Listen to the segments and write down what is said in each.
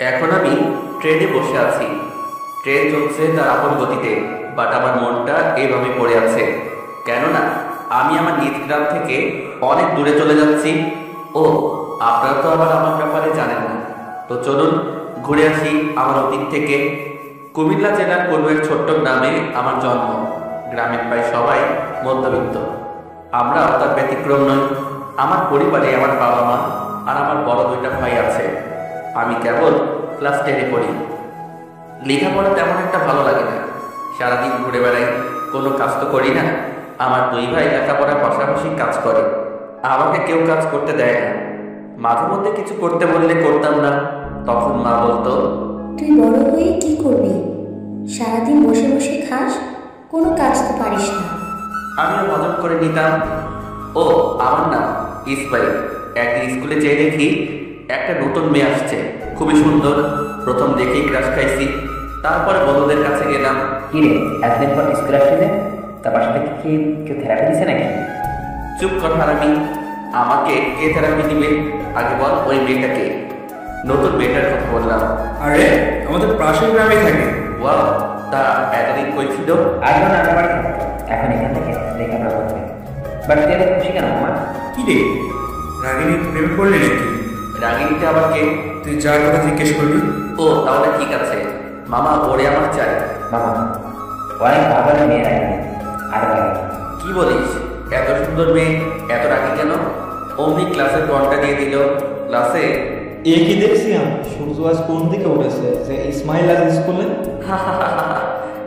এখন আমি ট্রেনে বসে আছি। ট্রেন চলছে তার আপন গতিতে, বাট আমার মনটা এইভাবে পড়ে আছে। কেননা আমি আমার নিজ গ্রাম থেকে অনেক দূরে চলে যাচ্ছি। ও, আপনারা তো আবার আমার ব্যাপারে জানেন না, তো চলুন ঘুরে আসি আমার অতীত থেকে। কুমিল্লা জেলার কোনো এক ছোট্ট গ্রামে আমার জন্ম। গ্রামের প্রায় সবাই মধ্যবিত্ত, আমরা তার ব্যতিক্রম নই। আমার পরিবারে আমার বাবা মা আর আমার বড় দুইটা ভাই আছে। আমি কেবল ক্লাস 10-এ পড়ি। লেখাপড়া তেমন একটা ভালো লাগে না, সারাদিন ঘুরে বেড়াই, কোনো কাজ তো করি না। আমার দুই ভাই লেখাপড়ার পাশাপাশি কাজ করে, আমাকে কেউ কাজ করতে দেয় না। মাঝে মধ্যে কিছু করতে বললে করতাম না, তখন মা বলতো, তুই বড় হয়ে কি করবি? সারাদিন বসে বসে খাস, কোনো কাজ তো পারিস না। আমিও হজম করে নিতাম। ও, আমার নাম ইসমাইল। একদিন স্কুলে যেয়ে দেখি একটা নতুন মেয়ে আসছে, খুবই সুন্দর। প্রথম দেখেই ক্রাশ খাইছি। তারপরে বন্ধুদের কাছে গেলাম। কি রে, এতদিন পর স্কুল আসলি যে? তার বাসাতে কি কেউ থেরাপি দিছে নাকি? চুপ কর হারামি, আমাকে কে থেরাপি দিবে? আগে বল ওই মেয়েটাকে। নতুন মেয়েটার কথা বললাম। আরে, আমাদের পাশের গ্রামে থাকে। ওয়াও, তা এতদিন কই ছিল? আগে না আমার এখন এখান থেকে লেখাপড়া করবে। বাট তুই এত খুশি কেন আমার? কি রে, রাগিনী প্রেম করলি নাকি? রাগিনীটা আবার কে? তুই যার কথা জিজ্ঞেস করলি। ও, তাহলে ঠিক আছে মামা, ওরে আমার চাই। বাবা, অনেক ভাবার মেয়ে রাখি আর ভাই। কি বলিস? এত সুন্দর মেয়ে এত রাগি কেন? অমনি ক্লাসের ঘন্টা দিয়ে দিল। ক্লাসে এ কি দেখছি আমি, সূর্য আজ কোন দিকে উঠেছে যে ইসমাইল আজ স্কুলে?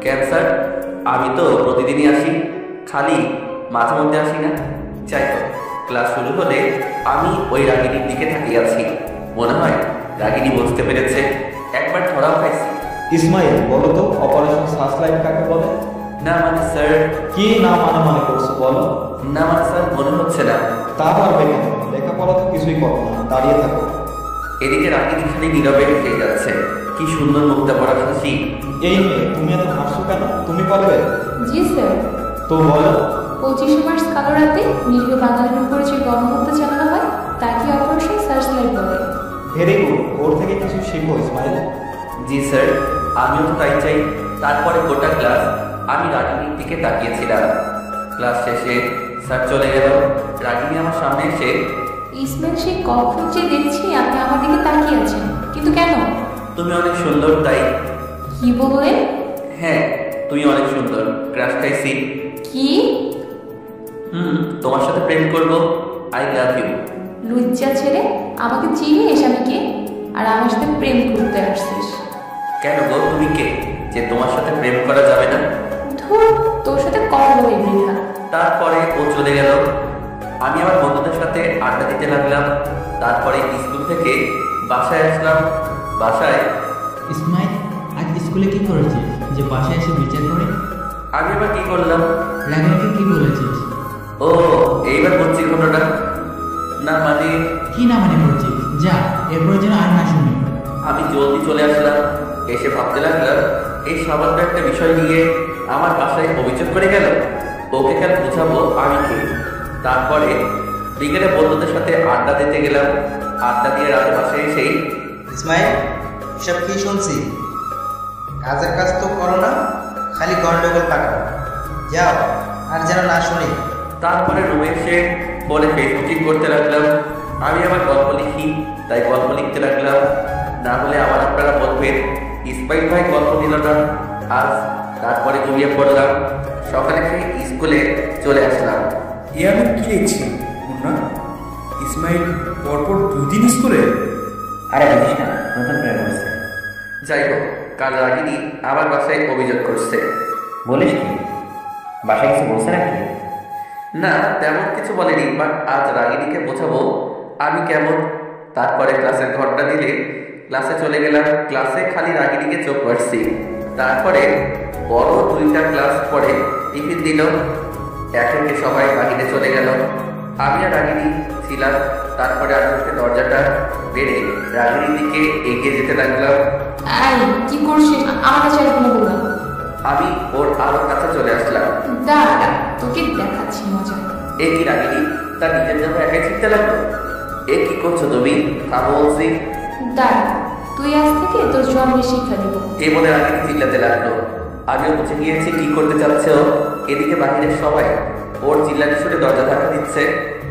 ক্যান্সার, আমি তো প্রতিদিনই আসি, খালি মাঝে মধ্যে আসি না। চাই তো ক্লাস শুরু হলে আমি ওই রাগিনীর দিকে তাকিয়ে আছি। মনে হয় রাগিনী বুঝতে পেরেছে, একবার ধরাও খাইছি। ইসমাইল, বলো তো অপারেশন সার্চলাইট কাকে বলে? না মানে স্যার। কি না মানে মানে করছো বলো? না মানে স্যার, মনে হচ্ছে না। তা পারবে কেন? লেখাপড়া তো কিছুই করো না, দাঁড়িয়ে থাকো। এদিকে রাগিনী খালি নীরবে খেয়ে যাচ্ছে। কি সুন্দর মুক্তা পড়া হাসি। এই মেয়ে, তুমি এত হাসছো কেন? তুমি পারবে? জি স্যার। তো বলো। 25 মার্চ কালো রাতে নিরীহ বাঙালির উপরে যে গণহত্যা চালানো হয় তাকে অপারেশন সার্চলাইট বলে। ভেরি গুড, ওর থেকে কিছু শেখো ইসমাইল। জি স্যার, আমিও তো তাই চাই। তারপরে গোটা ক্লাস আমি রাগিনীর দিকে তাকিয়েছিলাম। ক্লাস শেষে স্যার চলে গেল। রাগিনী আমার সামনে এসে, ইসমাইল, সে কখন যে দেখছি আপনি আমার দিকে তাকিয়ে আছেন, কিন্তু কেন? তুমি অনেক সুন্দর তাই। কি বললেন? হ্যাঁ, তুই অনেক সুন্দর, ক্রাশ খাইছি। কি? তোমার সাথে প্রেম করব। I love you. লজ্জা ছেড়ে, আমাকে চিনিস আমি কে? আর আমার সাথে প্রেম করতে আসছিস? কেন গো, তুমি কে যে তোমার সাথে প্রেম করা যাবে না? ধুর, তোর সাথে কথা বলে বৃথা। তারপরে ও চলে গেল। আমি আমার বন্ধুদের সাথে আড্ডা দিতে লাগলাম। তারপরে স্কুল থেকে বাসায় আসলাম। বাসায় ইসমাইল, আজ স্কুলে কি করেছিস যে বাসায় এসে বিচার করে? আমি আবার কি করলাম? রাগিনীকে কি বলেছিস? ও, এইবার বলছি ঘটনা। না মানে কি না মানে করছিস? যা, এরপরে যেন আর না শুনি। আমি জলদি চলে আসলাম। এসে ভাবতে লাগলাম, এই সামান্য একটা বিষয় নিয়ে আমার বাসায় অভিযোগ করে গেল। ওকে কেন বুঝাবো আমি কে? তারপরে বিকেলে বন্ধুদের সাথে আড্ডা দিতে গেলাম। আড্ডা দিয়ে রাতে বাসায় এসেই, ইসমাইল, এসব কি শুনছি? কাজের কাজ তো করো না, খালি গন্ডগোল পাকাও। যাও, আর যেন না শুনি। তারপরে রুমে এসে বলে ফেসবুকিং করতে লাগলাম। আমি আবার গল্প লিখি, তাই গল্প লিখতে লাগলাম। না হলে আবার আপনারা বলবেন ইসমাইল ভাই গল্প দিল না আজ। তারপরে ঘুমিয়ে পড়লাম। সকালে খেয়ে স্কুলে চলে আসলাম। এ আমি কি দেখছি মুন্না, ইসমাইল পরপর 2 দিন স্কুলে? আরে বুঝিস না, নতুন প্রেম হয়েছে। যাই হোক, কাল রাগিনী আমার বাসায় অভিযোগ করছে। বলিস কি? বাসায় কিছু বলছে নাকি? না, তেমন কিছু বলেনি, বাট আজ রাগিনীকে বোঝাবো আমি কেমন। তারপরে ক্লাসের ঘন্টা দিলে ক্লাসে চলে গেলাম। ক্লাসে খালি রাগিনীকে চোখ মারছি। তারপরে বড় 2টা ক্লাস পরে টিফিন দিল। একে একে সবাই বাহিরে চলে গেল। আমি আর রাগিনী ছিলাম। তারপরে আস্তে দরজাটা বেড়ে রাগিনীর দিকে এগিয়ে যেতে লাগলাম। এই, কি করছিস? আমার কাছে এরকম বললাম। আমি ওর আরো কাছে চলে আসলাম। দাঁড়া, তোকে দেখাচ্ছি মজা। এ কি রাগিনী, তার নিজের জন্য একাই ছিটতে লাগলো। এ কি করছো তুমি? থামো বলছি। দাঁড়া, তুই আজ থেকে তোর জন্মের শিক্ষা দিব। এই বলে রাগিনী চিল্লাতে লাগলো। আমিও বুঝে গিয়েছি কি করতে চাচ্ছে ও। এদিকে বাহিরের সবাই ওর চিল্লানি শুনে দরজা ধাক্কা দিচ্ছে।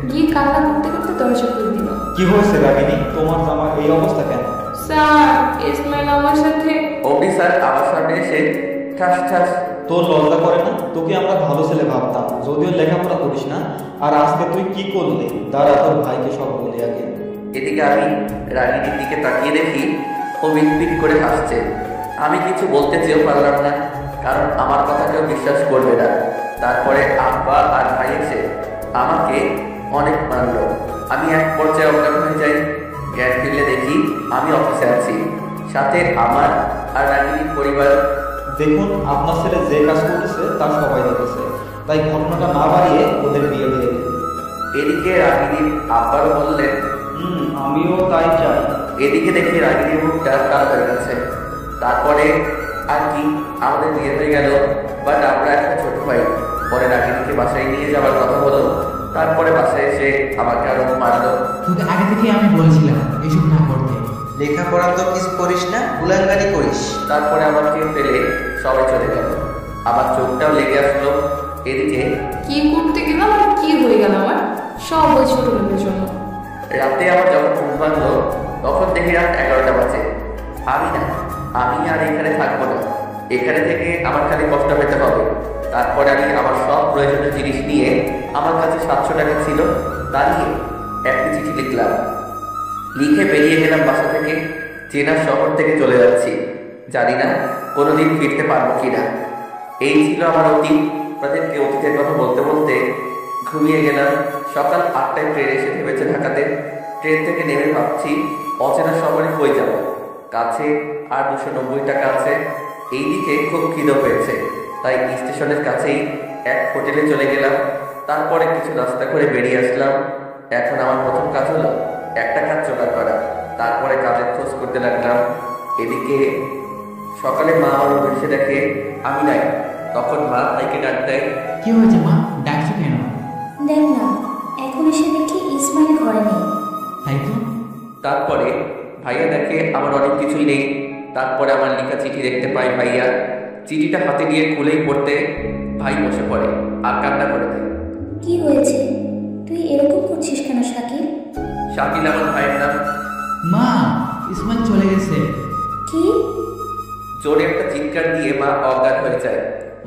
গিয়ে কান্না করতে করতে দরজা খুলে দিল। কি হয়েছে রাগিনী, তোমার জামার এই অবস্থা কেন? স্যার, ইসমাইল আমার সাথে। অমনি স্যার আমার সামনে এসে ঠাস ঠাস। তোর লজ্জা করে না? তোকে আমরা ভালো ছেলে ভাবতাম, যদিও লেখাপড়া করিস না। আর আজকে তুই কি করলি? দাঁড়া, তোর ভাইকে সব বলি আগে। এদিকে আমি রাগিনীর দিকে তাকিয়ে দেখি ও বিট করে হাসছে। আমি কিছু বলতে চেয়েও পারলাম না, কারণ আমার কথা কেউ বিশ্বাস করবে না। তারপরে আব্বা আর ভাই এসে আমাকে অনেক মারলো। আমি এক পর্যায়ে অজ্ঞান হয়ে যাই। জ্ঞান ফিরলে দেখি আমি অফিসে আছি, সাথে আমার আর রাগিনীর পরিবার। দেখুন, আপনার ছেলে যে কাজ করতেছে তা সবাই দেখেছে, তাই ঘটনাটা না বাড়িয়ে ওদের বিয়ে দিয়ে দিন। এদিকে রাগিনীর আব্বারও বললেন, আমিও তাই চাই। এদিকে দেখি রাগিনীর মুখটা কাল হয়ে গেছে। তারপরে আর কি আমাদের বিয়ে হয়ে গেল। বাট আমরা একটা ছোট ভাই। পরে রাগিনীকে বাসায় নিয়ে যাওয়ার কথা হলো। তারপরে বাসায় এসে আমাকে আরো মারলো। তোকে আগে থেকে আমি বলেছিলাম এসব না করতে। লেখাপড়া তো কিছু করিস না, উলাঙ্গারি করিস। তারপরে আমাকে ফেলে সবাই চলে গেল। আমার চোখটাও লেগে আসলো। এদিকে কি করতে গেলাম আর কি হয়ে গেল আমার? সব ওই ছোট লোকের জন্য। রাতে আমার যখন ঘুম ভাঙলো তখন দেখি রাত 11টা বাজে। আমি আর এখানে থাকবো না। এখানে থেকে আমার খালি কষ্ট পেতে হবে। তারপরে আমি আমার সব প্রয়োজনীয় জিনিস নিয়ে, আমার কাছে 700 টাকা ছিল, তা নিয়ে একটি চিঠি লিখলাম। লিখে বেরিয়ে গেলাম বাসা থেকে। চেনা শহর থেকে চলে যাচ্ছি, জানি না কোনোদিন ফিরতে পারবো কিনা। এই ছিল আমার অতীত। তাদেরকে অতীতের কথা বলতে বলতে ঘুমিয়ে গেলাম। সকাল 8টায় ট্রেন এসে থেমেছে ঢাকাতে। ট্রেন থেকে নেমে ভাবছি অচেনা শহরে কই যাব। কাছে আর 290 টাকা আছে। এইদিকে খুব খিদে পেয়েছে, তাই স্টেশনের কাছেই এক হোটেলে চলে গেলাম। তারপরে কিছু নাস্তা করে বেরিয়ে আসলাম। এখন আমার প্রথম কাজ হলো একটা কাজ জোগাড় করা। তারপরে কাজের খোঁজ করতে লাগলাম। এদিকে সকালে মা আমার উঠে দেখে আমি নাই। তখন মা ভাইকে ডাক দেয়। কি হয়েছে মা, ডাকছো কেন? দেখ না, এখন এসে দেখি ইসমাইল ঘরে নেই। তাই তো। তারপরে ভাইয়া দেখে আমার অনেক কিছুই নেই। তারপরে আমার লেখা চিঠি দেখতে পাই ভাইয়া। চিঠিটা হাতে নিয়ে খুলেই পড়তে ভাই বসে পড়ে আর কান্না করে দেয়। কি হয়েছে? তুই এরকম করছিস কেন শাকিল? শাকিল আমার ভাইয়ের নাম। মা, ইসমাইল চলে গেছে। কি? জোরে একটা চিৎকার দিয়ে মা অজ্ঞান হয়ে যায়।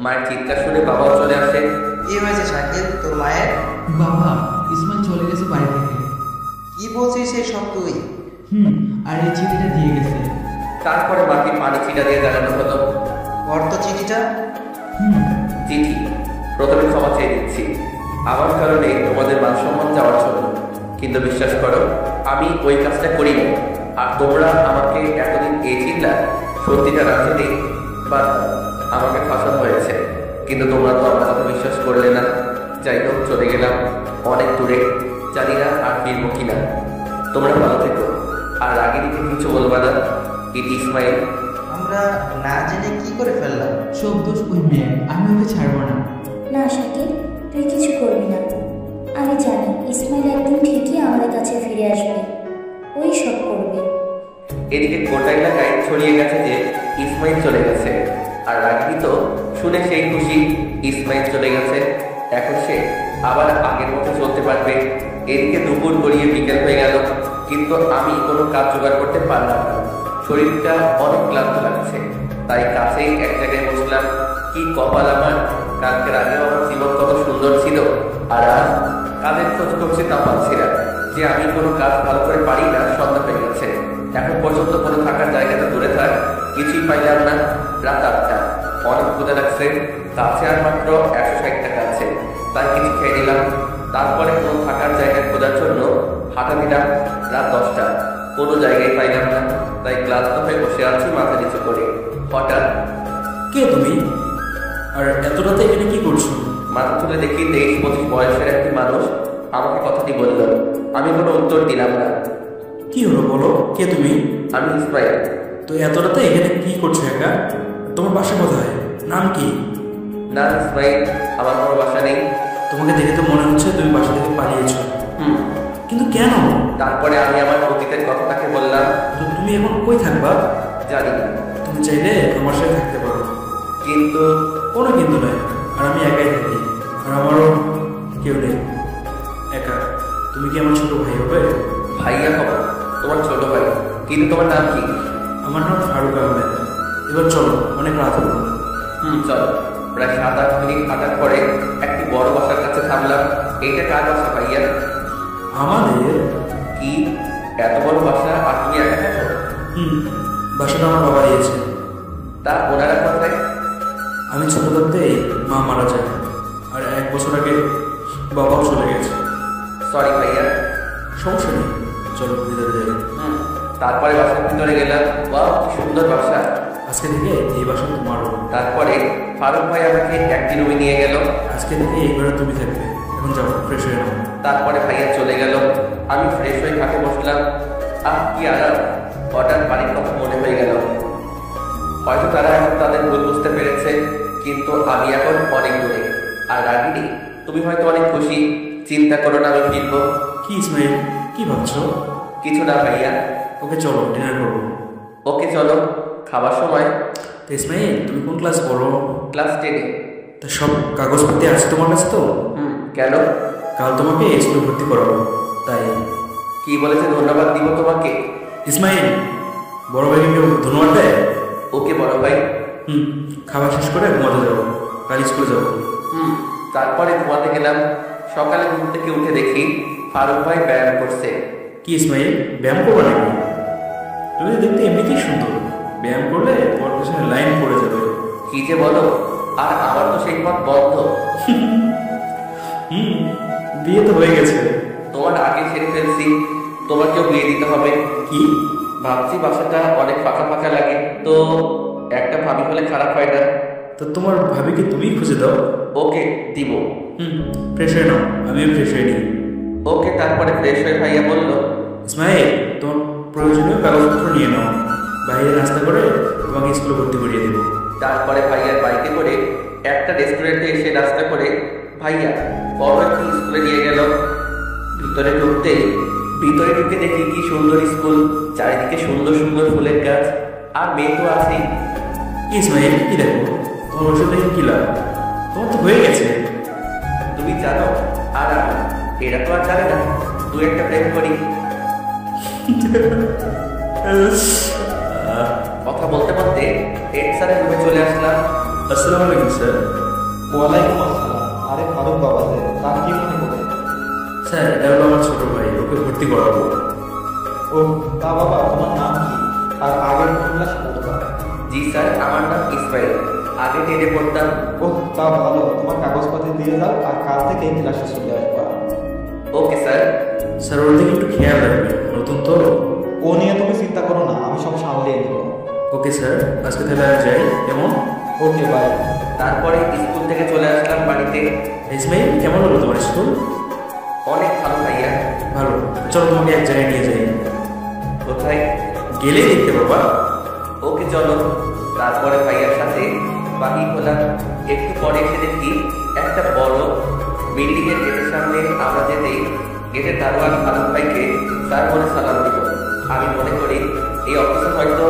মায়ের চিৎকার শুনে বাবাও চলে আসে। কি হয়েছে শাকিল তোর মায়ের? বাবা, ইসমাইল চলে গেছে বাড়ি থেকে। কি বলছিস এসব তুই? আর এই চিঠিটা দিয়ে গেছে। তারপরে মাকে পানি ছিটা দিয়ে জানানো হলো। অর্থ চিঠিটা? চিঠি। প্রথমে ক্ষমা চেয়ে দিচ্ছি আমার কারণে তোমাদের মান সম্মান যাওয়ার জন্য, কিন্তু বিশ্বাস করো আমি ওই কাজটা করি না। আর তোমরা আমাকে এতদিন এই চিন্তা সত্যিটা না জেনে বা আমাকে ফাঁসানো হয়েছে, কিন্তু তোমরা তো আমার কথা বিশ্বাস করলে না। যাই হোক, চলে গেলাম অনেক দূরে, জানি না আর ফিরবো কিনা। তোমরা ভালো থেকো, আর রাগিনীকে কিছু বলবা না। ইতি ইসমাইল। আমরা না জেনে কি করে ফেললাম? সব দোষ ওই মেয়ে, আমি ওকে ছাড়বো না। না শাকিল, তুই কিছু করবি না। আমি জানি ইসমাইল একদিন ঠিকই আমাদের কাছে ফিরে আসবে। ওই সব করবে। এদিকে গোটা এলাকায় ছড়িয়ে গেছে যে ইসমাইল চলে গেছে। আর রাগিনী তো শুনে সেই খুশি। ইসমাইল চলে গেছে, এখন সে আবার আগের মতো চলতে পারবে। এদিকে দুপুর গড়িয়ে বিকেল হয়ে গেল, কিন্তু আমি কোনো কাজ জোগাড় করতে পারলাম না। শরীরটা অনেক ক্লান্ত লাগছে, তাই কাছেই এক জায়গায় বসলাম। কি কপাল আমার! কালকের আগেও আমার জীবন কত সুন্দর ছিল, আর আজ কাজের খোঁজ করছি তা পাচ্ছি না। যে আমি কোনো কাজ ভালো করে পারি না সন্ধ্যা হয়ে গেছে। এখন পর্যন্ত কোনো থাকার জায়গাটা দূরে থাক, কিছুই পাইলাম না। রাত 8টা, অনেক ক্ষুধা লাগছে। কাছে আর মাত্র 160 টাকা আছে, তাই কিছু খেয়ে নিলাম। তারপরে কোনো থাকার জায়গায় খোঁজার জন্য হাঁটা দিলাম। রাত 10টা, কোনো জায়গায় পাইলাম না, তাই ক্লান্ত হয়ে বসে আছি মাথা নিচু করে। হঠাৎ, কে তুমি? আর এত রাতে এখানে কি করছো? মাথা তুলে দেখি 23-25 বয়সের একটি মানুষ আমাকে কথাটি বলল। আমি কোনো উত্তর দিলাম না। কি হলো বলো, কে তুমি? আমি ইসমাইল। তো এত রাতে এখানে কি করছো একা? তোমার বাসা কোথায়? নাম কি? না ইসমাইল, আমার কোনো বাসা নেই। তোমাকে দেখে তো মনে হচ্ছে তুমি বাসা থেকে পালিয়েছো। কিন্তু কেন? তারপরে আমি আমার অতীতের কথাটাকে বললাম। তো তুমি এখন কই থাকবা? জানি না, তুমি চাইলে আমার সাথে থাকতে পারো। কিন্তু কোনো কিন্তু নয়, আর আমি একাই থাকি, আর আমারও কেউ নেই, একা। তুমি কি আমার ছোট ভাই হবে? ভাইয়া হবো, তোমার ছোট ভাই। কিন্তু তোমার নাম কি? আমার নাম ফারুক আহমেদ। এবার চলো, অনেক রাত হলো। চলো। প্রায় 7-8 মিনিট হাঁটার পরে একটি বড় বাসার কাছে থামলাম। এইটা কার বাসা ভাইয়া? আমাদের? কি এত বড় বাসা, আর তুমি একা থাকো? বাসাটা আমার বাবা দিয়েছে। তা ওনারা কোথায়? আমি ছোট থাকতেই মা মারা যায়, আর 1 বছর আগে বাবাও চলে গেছে। সরি ভাইয়া। সমস্যা নেই, চলো ভিতরে যাই। তারপরে বাসার ভিতরে গেলাম। বাহ, কি সুন্দর বাসা। আজকে থেকে এই বাসা তোমারও। তারপরে ফারুক ভাই আমাকে একটি রুমে নিয়ে গেল। আজকে থেকে এই ঘরে তুমি থাকবে। এখন যাও, ফ্রেশ হয়ে নাও। তারপরে ভাইয়া চলে গেল। আমি ফ্রেশ হয়ে খাটে বসলাম। কি আরাম। হঠাৎ বাড়ির কথা মনে হয়ে গেল। হয়তো তারা এখন তাদের ভুল বুঝতে পেরেছে, কিন্তু আমি এখন অনেক দূরে। আর রাগিনী, তুমি হয়তো অনেক খুশি। চিন্তা করো না, আমি ফিরবো। কি ইসমাইল, কি ভাবছো? কিছু না ভাইয়া। ওকে চলো, ডিনার করবো। ওকে চলো, খাবার সময়। তো ইসমাইল, তুমি কোন ক্লাস পড়ো? ক্লাস 10-এ। তা সব কাগজপত্র আছে তোমার কাছে তো? কেন? কাল তোমাকে স্কুলে ভর্তি করাবো, তাই। কি বলেছে ধন্যবাদ দিব তোমাকে? ইসমাইল, বড় ভাইকে কেউ ধন্যবাদ দেয়? ওকে বড় ভাই। খাবার শেষ করে ঘুমাতে যাবো, কাল স্কুলে যাবো। তারপরে ঘুমাতে গেলাম। সকালে ঘুম থেকে উঠে দেখি ফারুক ভাই ব্যায়াম করছে। কি ইসমাইল, ব্যায়াম করবো নাকি? তুমি তো দেখতে এমনিতেই সুন্দর, ব্যায়াম করলে তোমার পেছনে লাইন পড়ে যাবে। কি যে বলো, আর আমার তো সেই পথ বন্ধ। বিয়ে তো হয়ে গেছে। তোমার আগে সেরে ফেলছি, তোমাকেও বিয়ে দিতে হবে। কি ভাবছি বাসাটা অনেক ফাঁকা ফাঁকা লাগে, তো একটা ভাবি হলে খারাপ হয় না। তো তোমার ভাবিকে তুমি খুঁজে দাও। ওকে দিব। ফ্রেশ হয়ে নাও, আমিও ফ্রেশ হয়ে নিই। ওকে। তারপরে ফ্রেশ হয়ে ভাইয়া বলল, ইসমাইল, তোমার প্রয়োজনীয় কাগজপত্র নিয়ে নাও, বাইরে নাস্তা করে তোমাকে স্কুলে ভর্তি করিয়ে দেবো। তারপরে ভাইয়ার বাইকে করে একটা রেস্টুরেন্টে এসে নাস্তা করে ভাইয়া বড় একটি স্কুলে নিয়ে গেল। ভিতরে ঢুকে দেখি কি সুন্দর স্কুল। চারিদিকে সুন্দর সুন্দর ফুলের গাছ, আর মেয়ে তো আছেই। ইসমাইল, কি দেখো, তোমার ওষুধ দেখে কি লাভ? তোমার তো হয়ে গেছে। তুমি জানো, আর আমি এরা তো আর জানে না 2-1টা প্রেম করি। কথা বলতে বলতে হেড স্যারের রুমে চলে আসলাম। আসসালামু আলাইকুম স্যার। ওয়ালাইকুম আসসালাম। আরে ফারুক বাবা যে, তার কি মনে করে? স্যার, এটা হলো আমার ছোট ভাই, ওকে ভর্তি করাবো। ও, তা বাবা তোমার নাম কি, আর আগের কোন ক্লাস পড়তা? জি স্যার, আমার নাম ইসমাইল, আগে 10-এ পড়তাম। ও, তা ভালো, তোমার কাগজপাতি দিয়ে দাও, আর কাল থেকে এই ক্লাসে চলে আসবা। Okay sir. স্যার, ওর দিকে একটু খেয়াল রাখবে, নতুন তো। ও নিয়ে তুমি চিন্তা করো না, আমি সব সামলিয়ে নেব। ওকে স্যার, আজকে তাহলে আর যাই, কেমন? ওকে, বাই। তারপরে স্কুল থেকে চলে আসলাম বাড়িতে। ইসমাইল, কেমন হলো তোমার স্কুল? অনেক ভালো ভাইয়া। ভালো, চলো তোমাকে এক জায়গায় নিয়ে যাই। কোথায়? গেলেই দেখতে পাবা। ওকে চলো। তারপরে ভাইয়ার সাথে বাকি হলাম। একটু পরে এসে দেখি একটা বড় বিল্ডিং এর গেটের সামনে আমরা যেতেই গেটের দারোয়ান ফারুক ভাইকে স্যার বলে সালাম দিল। আমি মনে করি এই অফিসে হয়তো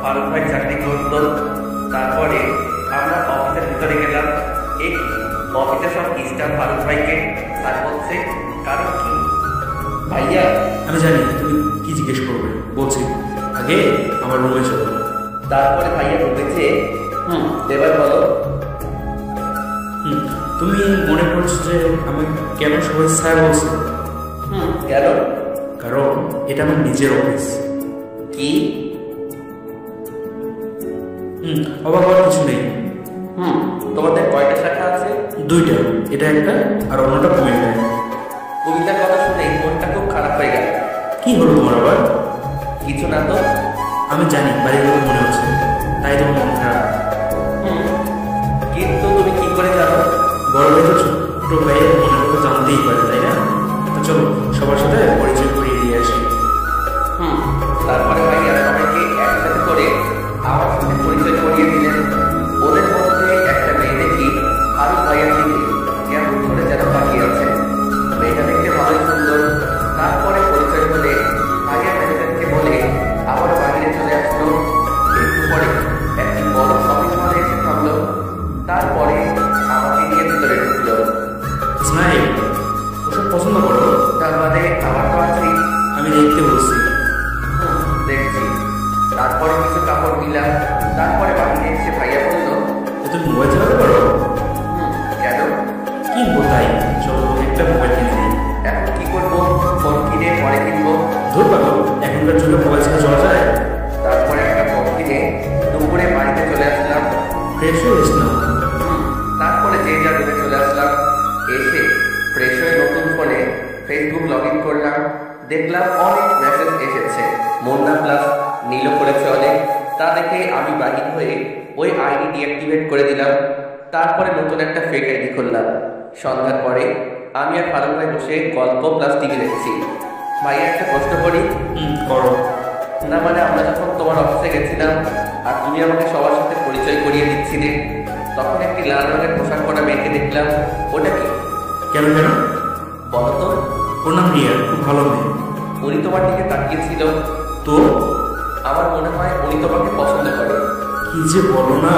ফারুক ভাই চাকরি করতো। তারপরে আমরা অফিসের ভিতরে গেলাম। এই অফিসের সব স্টাফ ফারুক ভাইকে স্যার বলছে, কারণ কি? ভাইয়া, আমি জানি তুমি কি জিজ্ঞেস করবে, বলছি, আগে আমার রুমে চলো। তারপরে ভাইয়া ঢুকেছে। এবার বলো। তুমি মনে করছো যে আমি কেন সবাই স্যার বলছি? কেন? কারণ এটা আমার নিজের অফিস। কি? অবাক হওয়ার কিছু নেই। তোমাদের কয়টা শাখা আছে? 2টা, এটা একটা আর অন্যটা কুমিল্লা। কবিতার কথা শুনে মনটা খুব খারাপ হয়ে গেল। কি হলো তোমার আবার? কিছু না তো। আমি জানি বাড়িগুলো মনে হচ্ছে, তাই তোমার মন খারাপ। কিন্তু তুমি কি করে জানো? বড় ভাই তো ছোট ভাইয়ের মনের কথা জানতেই পারে, তাই না? তো চলো সবার সাথে পরিচয় করিয়ে দিয়ে আসি। তারপরে ভাইয়া সবাইকে একসাথে করে আমার সাথে পরিচয় করিয়ে দিলেন। ওদের মধ্যে একটা মেয়ে দেখি ফারুক ভাইয়ার দিকে কেমন করে যেন তাকিয়ে আছে। মেয়েটা দেখতে ভালোই সুন্দর। তারপর কাপড় দিলাম। তারপরে বাহিরে এসে ভাইয়া বলল, তুমি মোবাইল চালাতে পারো? কেন? কিনবো তাই, চলো একটা মোবাইল কিনে দিই। এখন কি করবো? ফোন কিনে পরে কিনবো। ধর পাবো, এখনকার যুগে মোবাইল ছাড়া চলা যায়? তারপরে একটা ফোন কিনে দুপুরে বাড়িতে চলে আসলাম। ফ্রেশ হয়ে এস না? তারপরে যে যা রুমে চলে আসলাম। এসে ফ্রেশ হয়ে নতুন ফোনে ফেসবুক লগ ইন করলাম। দেখলাম অনেক মেসেজ এসেছে। মুন্না প্লাস নীল করেছে অনেক। তা দেখে আমি বাহির হয়ে ওই আইডি ডিঅ্যাক্টিভেট করে দিলাম। তারপরে নতুন একটা ফেক আইডি করলাম। সন্ধ্যার পরে আমি আর ফারুক ভাই বসে গল্প প্লাস টিভি দেখছি। ভাইয়া একটা প্রশ্ন করি? করো। না মানে আমরা যখন তোমার অফিসে গেছিলাম আর তুমি আমাকে সবার সাথে পরিচয় করিয়ে দিচ্ছিলে, তখন একটি লাল রঙের পোশাক পরা মেয়েকে দেখলাম। ওটা কি? কেন কেন? বলো তো। ওর নাম রিয়া, খুব ভালো মেয়ে। উনি তোমার দিকে তাকিয়েছিল। তো আমার মনে হয় উনি তোমাকে পছন্দ করে। কি যে বলো না।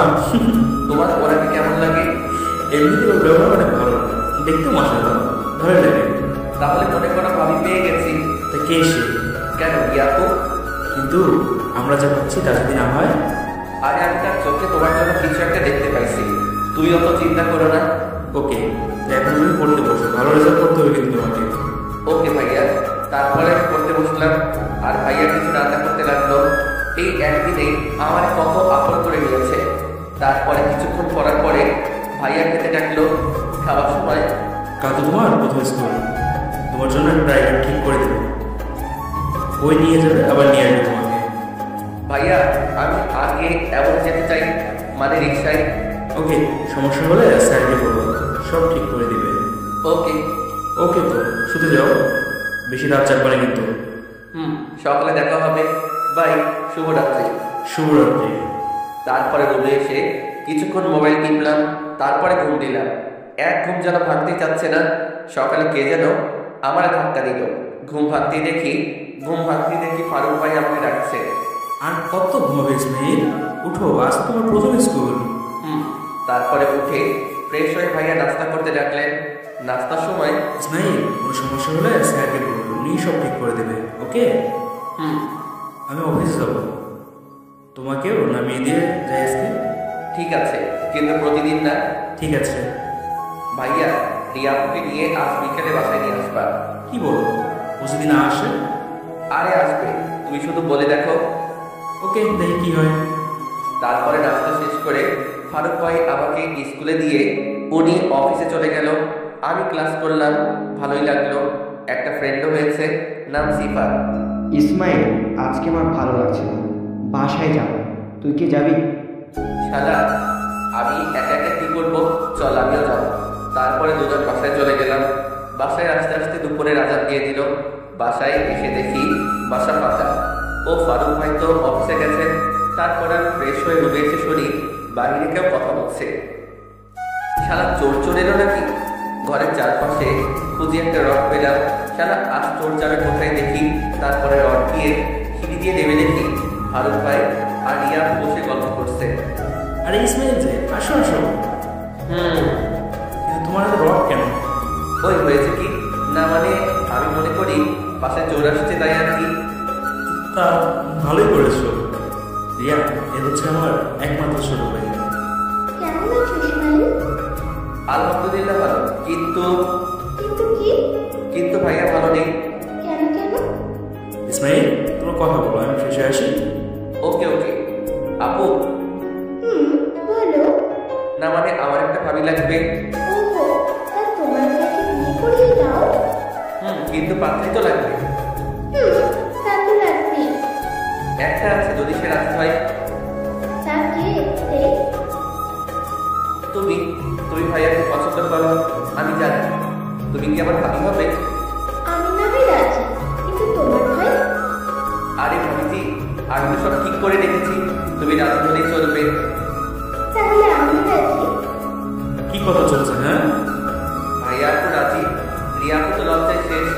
তোমার ওনাকে কেমন লাগে? এমনিতে ওর ব্যবহার অনেক ভালো, দেখতে মশলা ভালো লাগে। তাহলে মনে করো ভাবি পেয়ে গেছি। তা কে সে? কেন রিয়া তো? কিন্তু আমরা যা ভাবছি তা যদি না হয়? আরে আমি তার চোখে তোমার জন্য কিছু একটা দেখতে পাইছি। তুমি অত চিন্তা করো না। ওকে, এখন তুমি পড়তে বসো, ভালো রেজাল্ট করতে হবে কিন্তু তোমাকে। ওকে ভাইয়া। তারপরে আমি পড়তে বসলাম আর ভাইয়া কিছু রান্না করতে লাগলো। এই একদিনেই আমার কত আপন করে নিয়েছে। তারপরে কিছুক্ষণ পড়ার পরে ভাইয়া খেতে ডাকলো। খাওয়ার সময়, কাল তো তোমার প্রথম স্কুল, তোমার জন্য একটা ড্রাইভার ঠিক করে দেবে, ওই নিয়ে যাবে আবার নিয়ে আসবে তোমাকে। ভাইয়া আমি আগে এমন যেতে চাই, মানে রিক্সায়। ওকে, সমস্যা হলে স্যারকে বলবো, সব ঠিক করে দিবে। ওকে। ওকে, তো শুতে যাও, বেশি রাত জাগবে না কিন্তু। সকালে দেখা হবে। বাই, শুভরাত্রি। শুভরাত্রি। তারপরে রুমে এসে কিছুক্ষণ মোবাইল টিপলাম। তারপরে ঘুম দিলাম। এক ঘুম যেন ভাঙতেই চাচ্ছে না। সকালে কে যেন আমার ধাক্কা দিল। ঘুম ভাঙতেই দেখি ফারুক ভাই আমাকে ডাকছে। আর কত ঘুমাবে ইসমাইল? উঠো, আজ তোমার প্রথম স্কুল। তারপরে উঠে ফ্রেশ হয়ে ভাইয়া নাস্তা করতে ডাকলেন। নাস্তার সময়, ইসমাইল কোনো সমস্যা হলে স্যারকে বলবো, উনি সব ঠিক করে দেবে। ওকে? আমি অফিসে যাবো, তোমাকেও নামিয়ে দিয়ে যাই আজকে। ঠিক আছে, কিন্তু প্রতিদিন না। ঠিক আছে। ভাইয়া রিয়াপুকে নিয়ে আজ বিকেলে বাসায় নিয়ে আসবা। কি বলো, ও যদি না আসে? আরে আসবে, তুমি শুধু বলে দেখো। ওকে, দেখি কি হয়। তারপরে নাস্তা শেষ করে ফারুক ভাই আমাকে স্কুলে দিয়ে উনি অফিসে চলে গেল। আমি ক্লাস করলাম, ভালোই লাগলো। একটা ফ্রেন্ডও হয়েছে, নাম সিফা। ইসমাইল, আজকে আমার ভালো লাগছে না, বাসায় যাব। তুই কি যাবি? শালা, আমি একা একা কি করবো? চল আমিও যাবো। তারপরে দুজন বাসায় চলে গেলাম। বাসায় আসতে আসতে দুপুরের আজান দিয়ে দিল। বাসায় এসে দেখি বাসা ফাঁকা। ও ফারুক ভাই তো অফিসে গেছেন। তারপরে আমি ফ্রেশ হয়ে রুমে এসে শুনি বাইরে কেউ কথা বলছে। শালা চোর চোর এলো নাকি? ঘরের চারপাশে খুঁজে একটা রড পেলাম। শালা আজ চোর যাবে কোথায় দেখি। তারপরে রড দিয়ে সিঁড়ি দিয়ে নেমে দেখি ফারুক ভাই আর রিয়া বসে গল্প করছে। আরে ইসমাইল যে, আসো আসো। কিন্তু তোমার এত রড কেন? ওই হয়েছে কি না, মানে আমি মনে করি পাশে চোর আসছে তাই আর কি। তা ভালোই করেছো রিয়া, এ হচ্ছে আমার একমাত্র ছোট ভাই। কেমন আছো ইসমাইল? আলহামদুলিল্লাহ ভালো, কিন্তু কিন্তু কি? কিন্তু ভাইয়া ভালো নেই। কেন কেন? ইসমাইল, তোমার কথা বলো, আমি ফ্রেশ হয়ে আসি। ওকে ওকে। আপু, বলো। না মানে আমার একটা ভাবি লাগবে। ওহো, তা তোমার ভাইকে বিয়ে করিয়ে দাও। কিন্তু পাত্রী তো লাগবে। তা তো লাগবে। একটা আছে, যদি সে রাজি হয়। তা কে? সেই তুমি তুমি ভাইয়াকে পছন্দ করো, আমি জানি। তুমি কি আমার ভাবি হবে? আমি না হয় রাজি, কিন্তু তোমার ভাই? আরে ভাবিজি, আমি তো সব ঠিক করে রেখেছি। তুমি রাজি হলেই চলবে। তাহলে আমি রাজি। কি কথা চলছে? হ্যাঁ, ভাইয়া তো রাজি, রিয়া তো লজ্জায় শেষ।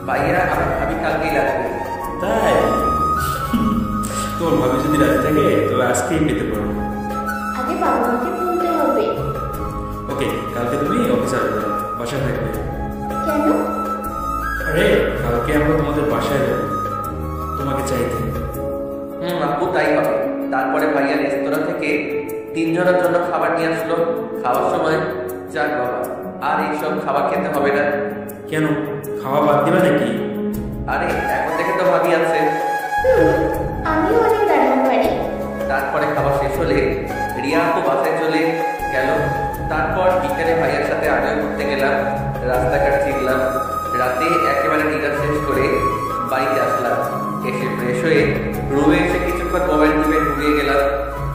ভাইয়া আমার ভাবি কালকেই লাগবে। তাই? তোমার ভাবি যদি রাজি থাকে তবে আজকেই পেতে পারো। আগে বাবা মাকে বলতে হবে। ওকে, কালকে তুমি অফিসে আসবে, বাসায় থাকবে। কেন? আরে কালকে আমরা তোমাদের বাসায় যাবো তোমাকে চাইতে। আপু তাই হবে। তারপরে ভাইয়া রেস্তোরাঁ থেকে 3 জনের জন্য খাবার নিয়ে আসলো। খাওয়ার সময় যাক বাবা, আর এইসব খাবার খেতে হবে না। কেন, খাওয়া বাদ দিবে নাকি? আরে এখন থেকে তো ভাবি আছে। আমিও অনেক রান্না পারি। তারপরে খাবার শেষ হলে রিয়া আপু বাসায় চলে গেল। তারপর বিকেলে ভাইয়ার সাথে আড্ডা করতে গেলাম, রাস্তাঘাট চিনলাম। রাতে একেবারে ডিনার শেষ করে বাড়িতে আসলাম। এসে ফ্রেশ হয়ে রুমে এসে কিছুক্ষণ মোবাইল টিপে ঘুমিয়ে গেলাম।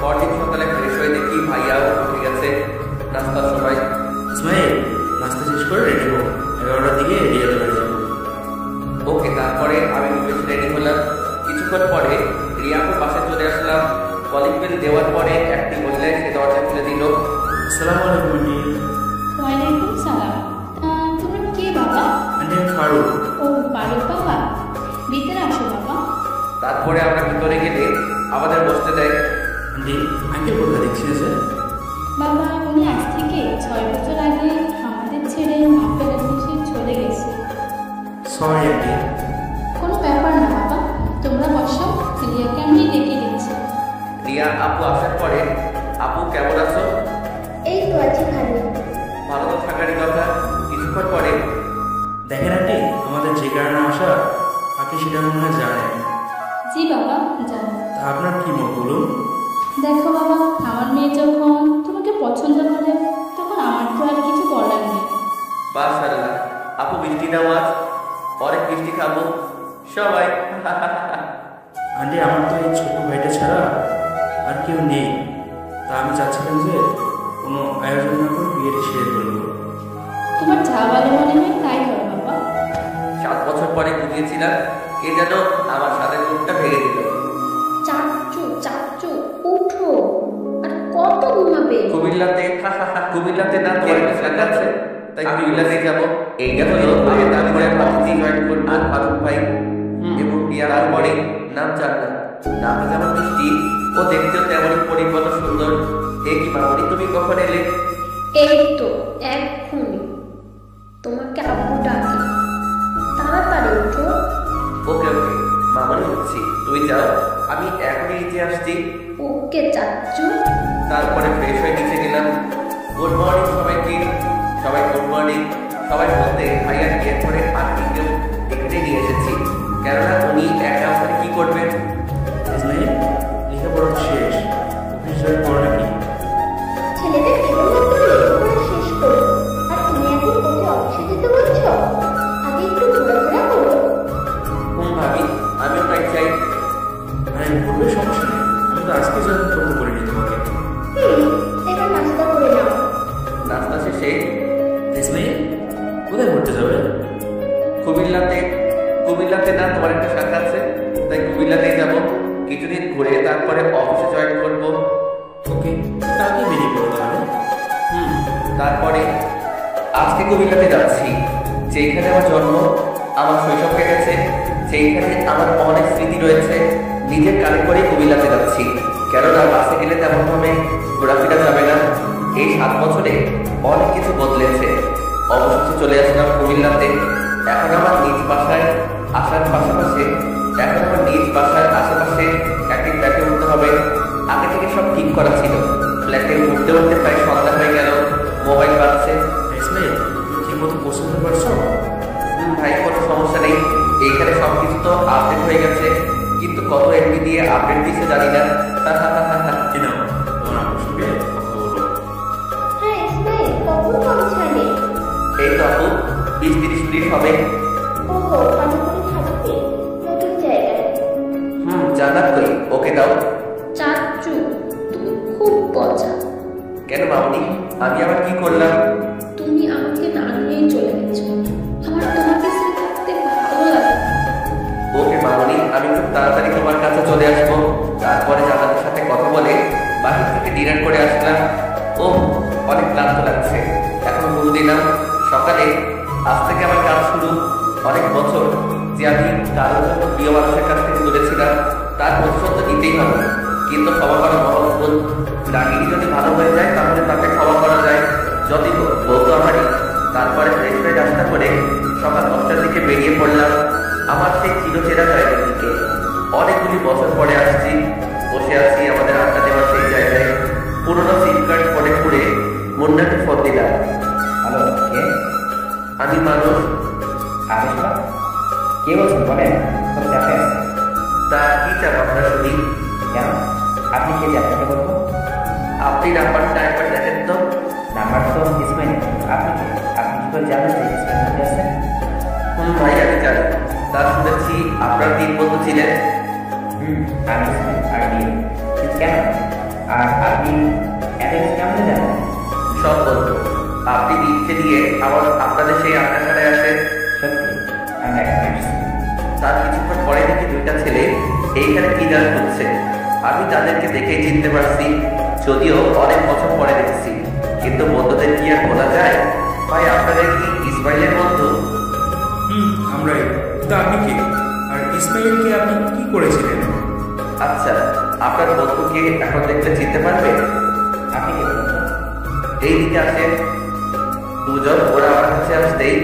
পরদিন সকালে ফ্রেশ হয়ে দেখি ভাইয়াও উঠে গেছে নাস্তার সময়। ইসমাইল, নাস্তা শেষ করে রেডি হো, 11টার দিকে রিয়া চলে যাবো। ওকে। তারপরে আমি রুমে রেডি হলাম। কিছুক্ষণ পরে রিয়াপুর বাসায় চলে আসলাম। কলিং বেল দেওয়ার পরে একটি মহিলা সে দরজা খুলে দিল। আসসালামু আলাইকুম আন্টি। ওয়ালাইকুম সালাম। তোমরা কে বাবা? আন্টি আমি ফারুক। ও ফারুক বাবা, ভিতরে আসো বাবা। তারপরে আমরা ভিতরে গেলে আমাদের বসতে দেয়। আন্টি, আঙ্কেল কোথায় দেখছি না স্যার? বাবা উনি আজ থেকে 6 বছর আগে আমাদের ছেড়ে বাপের দেশে চলে গেছে। Sorry aunty. কোনো ব্যাপার না বাবা, তোমরা বসো, রিয়াকে আমি ডেকে দিচ্ছি। রিয়া আপু আসার পরে, আপু কেমন আছো? এই তো আছি ভালো। ভালো তো থাকারই কথা। কিছুক্ষণ পরে দেখেন আন্টি, আমাদের যে কারণে আসা আপনি সেটা মনে হয় জানেন। জি বাবা জানো। তা আপনার কি মত বলুন? দেখো বাবা, আমার মেয়ে যখন তোমাকে পছন্দ করে তখন আমার তো আর কিছু বলার নেই। মাশাআল্লাহ, আপু মিষ্টি দাও, আজ অনেক মিষ্টি খাবো সবাই। আন্টি, আমার তো এই ছোট ভাইটা ছাড়া আর কেউ নেই। তা আমি চাচ্ছিলাম যে কোনো আয়োজন না করে বিয়েটা সেরে ফেলবো। তোমার যা ভালো মনে হয় তাই করো বাবা। 7 বছর পরে ঘুমিয়েছিলাম, কে যেন আমার সাথে ঘুমটা ভেঙে দিল। চাচ্চু চাচ্চু উঠো, আর কত ঘুমাবে? কুমিল্লাতে কুমিল্লাতে না তোমার ফ্ল্যাট আছে, তাই কুমিল্লাতে যাবো। এইটা হলো আগে। তারপরে ভাবছি জয়েন করবো আর ফারুক ভাই এবং রিয়ার পরে নাম জানলাম। নামটা যেমন মিষ্টি, ও দেখতেও তেমনই পরিপত সুন্দর। এ কি মামনি, তুমি কখন এলে? এই তো এক্ষুনি। তোমাকে আব্বু ডাকে, তাড়াতাড়ি উঠো। ওকে ওকে মামনি, হচ্ছি, তুমি যাও, আমি এখনই নিচে আসছি। ওকে চাচ্চু। তারপরে ফ্রেশ হয়ে নিচে গেলাম। গুড মর্নিং সবাইকে। সবাই গুড মর্নিং। সবাই বলতে ভাইয়ার বিয়ের পরে আন্টিকেও এখানে নিয়ে এসেছি, কেননা উনি একা ওখানে কি করবেন। ইসমাইল, লেখাপড়া তো শেষ, অফিস জয়েন করো নাকি? ছেলেদের কেবলমাত্র লেখাপড়া শেষ করো, আর তুমি এখন ওকে অফিসে যেতে বলছো? আগে একটু ঘোরাফেরা করো। ভাবি, আমিও তাই চাই। মানে করবে, সমস্যা নেই। আমি তো আজকে জয়েন করতে পারিনি তোমাকে। এবার নাস্তা করে নাও। নাস্তা শেষে ইসমাইল, কোথায় ঘুরতে যাবে? কুমিল্লাতে। কুমিল্লাতে না তোমার একটা শাখা আছে, তাই কুমিল্লাতেই যাব। কিছুদিন ঘুরে তারপরে অফিসে জয়েন করব। ওকে, কালকে বেরিয়ে পড়ো তাহলে। তারপরে আজকে কুমিল্লাতে যাচ্ছি, যেখানে আমার জন্ম, আমার শৈশব কেটেছে, যেখানে আমার অনেক স্মৃতি রয়েছে। নিজের কানে করে কুমিল্লাতে যাচ্ছি, কেননা বাসে গেলে তেমনভাবে ঘোরাফেরা যাবে না। এই 7 বছরে অনেক কিছু বদলেছে। অবশেষে চলে আসলাম কুমিল্লাতে। এখন আমার নিজ বাসায় আসার পাশাপাশি আশেপাশে একটি ফ্ল্যাটে উঠতে হবে। আগে থেকে সব ঠিক করা ছিল। ফ্ল্যাটে উঠতে উঠতে প্রায় সন্ধ্যা হয়ে গেল। মোবাইল বাজছে। ইসমাইল, তুমি ঠিক মতো পছন্দ করছো? ভাই কোনো সমস্যা নেই, এইখানে সবকিছু তো আপডেট হয়ে গেছে, কিন্তু কত এমবি দিয়ে আপডেট দিচ্ছে জানি না। কি নাও, তোমার আপুর সঙ্গে কথা বলো। হ্যাঁ ইসমাইল, কখন পৌঁছালে? এই তো আপু 20-30 মিনিট হবে। ওহো, ভালো করে থাকবে নতুন জায়গায়। জান্নাত কই, ওকে দাও। চাচ্চু, তুমি খুব পচা। কেন মামনি, আমি আবার কি করলাম? তুমি আমাকে না নিয়ে চলে গেছো, আমার তোমাকে সাথে থাকতে ভালো লাগে। ওকে মামনি, আমি খুব তাড়াতাড়ি তোমার কাছে চলে আসবো। তারপরে জান্নাতের সাথে কথা বলে বাহির থেকে ডিনার করে আসলাম। ও অনেক ক্লান্ত লাগছে, এখন ঘুম দিলাম। সকালে আজ থেকে আমার কাজ শুরু। অনেক বছর যে আমি কারোর জন্য প্রিয় মানুষের কাছ থেকে দূরেছিলাম, তার প্রতিশোধ তো নিতেই হবে। কিন্তু ক্ষমা করা মহৎ। রাগিনী যদি ভালো হয়ে যায় তাহলে তাকে ক্ষমা করা যায়, যদি বউ তো আমারই। তারপরে ফ্রেশ হয়ে নাস্তা করে সকাল 10টার দিকে বেরিয়ে পড়লাম আমার সেই চিরচেরা জায়গার দিকে। অনেকগুলি অনেক বছর পরে আসছি, বসে আছি আমাদের আড্ডা দেওয়ার সেই জায়গায়। পুরোনো সিম কার্ড ফোনে ঘুরে মুন্নাকে ফোন দিলাম। হ্যালো, কে? আমি মানুষ। আদেশ বা? কে বলছেন বলেন? খুব চাপে আছে। তা কি চাপ আপনার শুনি? কেন? আপনি কে যে আপনাকে বলবো? আপনি নাম্বারটা একবার দেখেন তো। নাম্বার তো ইসমাইল। আপনি কে? আপনি কি করে জানেন যে ইসমাইল মধ্যে আছে? ভাই আমি জানি, তা শুনেছি আপনার 3 বন্ধু ছিলেন। আমি ইসমাইল আর ডিম। কিন্তু কেন? আর আপনি এত কিছু কেমন জানেন? সব বন্ধু। আপনি লিখতে দিয়ে আবার আপনাদের সেই আড্ডাখানায় আসেন। সত্যি আমি এখানে আসছি। তার কিছুক্ষণ পরে দেখি 2টা ছেলে এইখানে কি জান করছে। আমি তাদেরকে দেখেই চিনতে পারছি, যদিও অনেক বছর পরে দেখছি। কিন্তু বন্ধুদের কি আর বলা যায়? ভাই আপনারা কি ইসমাইলের বন্ধু? আমরাই। তা আপনি কে? আর ইসমাইলকে আপনি কি করেছিলেন? আচ্ছা, আপনার বন্ধুকে এখন দেখলে চিনতে পারবেন? আপনি কে বলুন তো? এইদিকে আসেন। দুজন ওরা আমার কাছে আসতেই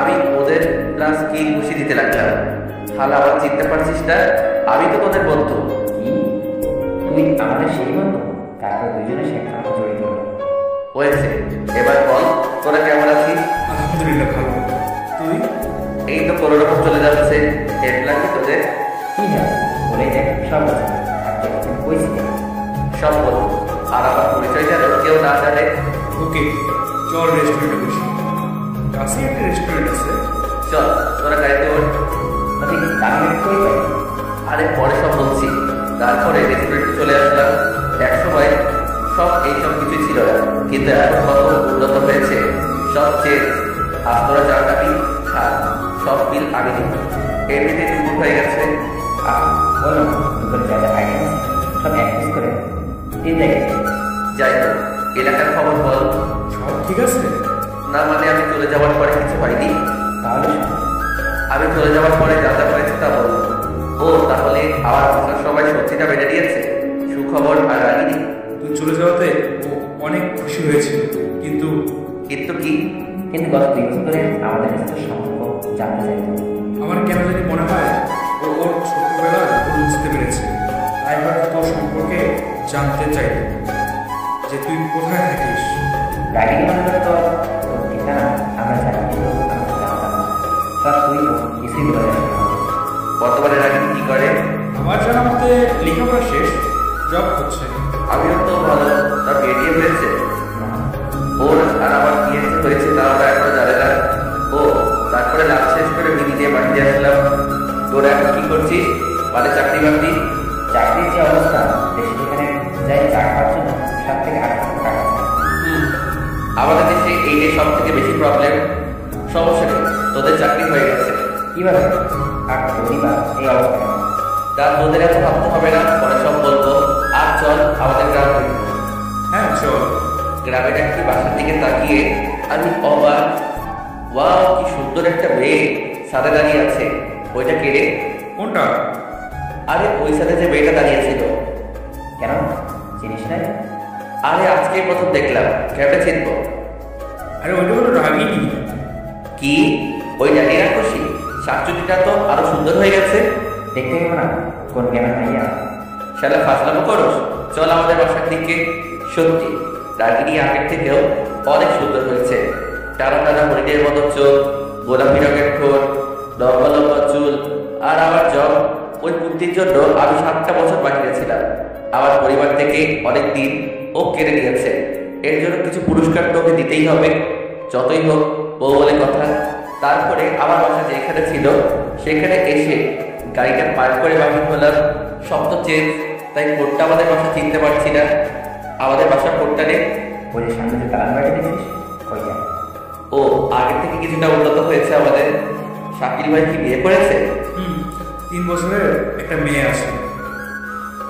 আমি ওদের ক্লাস কি খুশি দিতে লাগলাম। হাল আবার চিনতে পারছিস না? আমি তো তোদের বন্ধু। কি? তুই আমাদের সেই বন্ধু? তারপর দুজনে সেখানে জড়িত হলো। হয়েছে, এবার বল তোরা কেমন আছিস? আলহামদুলিল্লাহ ভালো। তুই? এই তো কোনো রকম চলে যাচ্ছে। হেড লাগে তোদের? কি হবে? বলেই দেখ সব আছে। আর যেরকম কইছি সব বলবো। আর আমার পরিচয় যেন কেউ না জানে। ওকে, চল রেস্টুরেন্টে বসি। কাছে একটা রেস্টুরেন্ট আছে। চল তোরা গাড়িতে ওঠ। ওদের দামি কই পাই? আরে পরে সব বলছি। তারপরে রেস্টুরেন্টে চলে আসলাম। একসময় সব এইসব কিছুই ছিল না, কিন্তু এখন কত উন্নত হয়েছে। সব চেঞ্জ। আর তোরা যা খাবি খা, সব বিল আগে দিব। এমনিতে দুপুর হয়ে গেছে। বলো দুপুরে যা যা আইটেম আছে সব এক পিস করে 3 দেখে। যাই হোক, এলাকার খবর বল। সব ঠিক আছে? না মানে আমি চলে যাওয়ার পরে কিছু হয়নি? তাহলে আমি চলে যাওয়ার পরে যা যা হয়েছে তা বলবো। ও তাহলে আমার ভাষার সবাই সত্যিটা বেড়ে দিয়েছে? সুখবর আর রাগিনি? তুই চলে যাওয়াতে ও অনেক খুশি হয়েছিল, কিন্তু কিন্তু কি? কিন্তু গত 2 বছর ধরে আমাদের কাছে তো সম্পর্ক জানতে চাইতো। আমার কেন জানি মনে হয় ও ওর ছোটবেলার ভুল বুঝতে পেরেছে। তাই হয়তো তোর সম্পর্কে জানতে চাইল, যে তুই কোথায় থাকিস। রাগিনী মনে করে তো তোর ঠিকানা আমরা জানি, কিন্তু আমরা জানতাম না। সব তুই তো কিছুই বলে আসবি না। বর্তমানে রাগিনী কি করে? আমার জানা মতে লেখাপড়া শেষ, জব করছে। আমিও তো ভালো। তার বিয়ে হয়েছে? না, ওর আর আমার বিয়ে হয়েছে তা আমরা এখনো জানে না। ও তারপরে লাভ শেষ করে বিয়ে দিয়ে বাড়িতে আসলাম। তোরা এখন কি করছিস? মানে চাকরি বাকরি? চাকরির যে অবস্থা, দেশে যেখানে যাই চাকরি পাওয়ার জন্য 7 থেকে 8 লক্ষ টাকা চায়। আমাদের দেশে এইটাই সব থেকে বেশি প্রবলেম। সমস্যা নেই, তোদের চাকরি হয়ে গেছে। কিভাবে? আর তোরই বা এই অবস্থা কেন? তা তোদের এত ভাবতে হবে না, পরে সব বলবো। আর চল আমাদের গ্রাম দেখবো। হ্যাঁ চল। গ্রামের একটি বাসার দিকে তাকিয়ে আমি অবাক। ওয়াও, কি সুন্দর একটা মেয়ে সাথে দাঁড়িয়ে আছে। ওইটা কে রে? কোনটা? আরে ওই সাথে যে মেয়েটা দাঁড়িয়ে ছিল। কেন চিনিস না? আরে আজকে প্রথম দেখলাম, কেমন চিনবো? আরে ওইটা হলো রাগিনী। কি? ওই ডাকিয়ে রাখছি? শাকচুটিটা তো আরো সুন্দর হয়ে গেছে। দেখতে গেব না কোন গেমের ভাইয়া? শালা ফাজলামো করস? চল আমাদের বাসার দিকে। সত্যি রাগিনী আগের থেকেও অনেক সুন্দর হয়েছে। টানা টানা হরিণের মতো চোখ, গোলাপি রঙের ঠোঁট, লম্বা লম্বা চুল। আর আমার জব, ওই কুর্তির জন্য আমি 7টা বছর বাহিরে ছিলাম। আমার পরিবার থেকে অনেক দিন ও কেড়ে নিয়েছে। এর জন্য কিছু পুরস্কার তোকে দিতেই হবে। যতই হোক বউ বলে কথা। তারপরে আমার বাসা যেখানে ছিল সেখানে এসে গাড়িটা পার্ক করে বাহির হলাম। সব তো চেঞ্জ, তাই কোডটা আমাদের বাসা চিনতে পারছি না। আমাদের বাসার কোডটা নেই। ওই যে সামনে যে দালান বাড়ি দেখছিস ওইটা। ও আগের থেকে কিছুটা উন্নত হয়েছে আমাদের। শাকিল ভাই কি বিয়ে করেছে? 3 বছরের একটা মেয়ে আছে।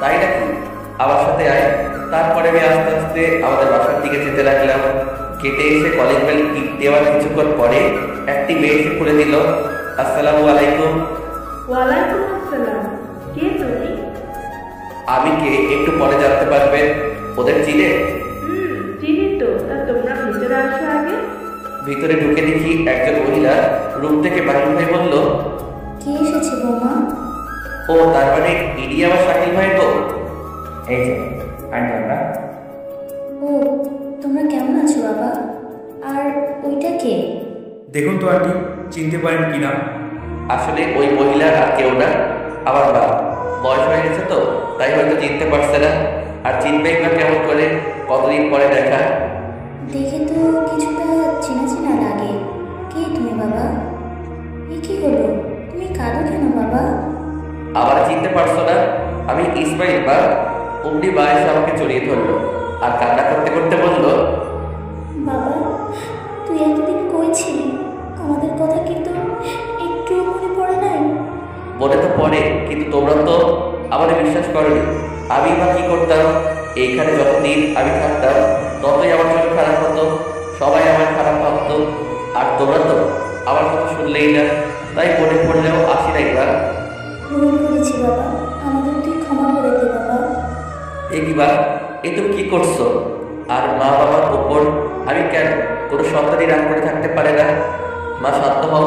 তাই নাকি? আমার সাথে আয়। তারপরে আমি আস্তে আস্তে আমাদের বাসার দিকে যেতে লাগলাম। কেটে এসে কলিং বেল টিপ দেওয়ার কিছুক্ষণ পরে একটি মেয়ে এসে খুলে দিল। আসসালামু আলাইকুম। ওয়ালাইকুম আসসালাম। কে তুমি? আমি কে একটু পরে জানতে পারবেন। ওদের চিনে? চিনি তো। তা তোমরা ভিতরে আসো আগে। ভিতরে ঢুকে দেখি একজন মহিলা রুম থেকে বাহির হয়ে বলল, কে এসেছে বৌমা? ও তার মানে ইডি আমার শাকিল ভাইয়ের বউ? এই যে আন্টি আমরা। ও তোমরা কেমন আছো বাবা? আর ওইটা কে? দেখুন তো আন্টি, চিনতে পারেন কিনা। আসলে ওই মহিলা আর কেউ না, আমার মা। বয়স হয়ে গেছে তো, তাই হয়তো চিনতে পারছে না। আর চিনবেই বা কেমন করে, কতদিন পরে দেখা। দেখে তো কিছুটা চেনা চেনা লাগে। কে তুমি বাবা? এ কি হলো, তুমি কাঁদো কেন বাবা? আবার চিনতে পারছো না? আমি ইসমাইল বা। অমনি বা এসে আমাকে জড়িয়ে ধরলো আর কান্না করতে করতে বললো, বাবা তুই এতদিন কই ছিলি? আমাদের কথা কিন্তু একটু মনে পড়ে নাই? মনে তো পড়ে, কিন্তু তোমরা তো আমাদের বিশ্বাস করোনি। আমি বা কি করতাম? এইখানে যতদিন আমি থাকতাম ততই আমার জন্য খারাপ হতো, সবাই আমার খারাপ ভাবতো। আর তোমরা তো আমার কথা শুনলেই না, তাই মনে পড়লেও আসি নাই বা। ভুল করেছি বাবা, আমাদের তুই ক্ষমা করে দে বাবা। এ কি বা, এ তুমি কি করছো? আর মা বাবার ওপর আমি কেন? কোনো সন্তানই রাগ করে থাকতে পারে না। মা শান্ত হও।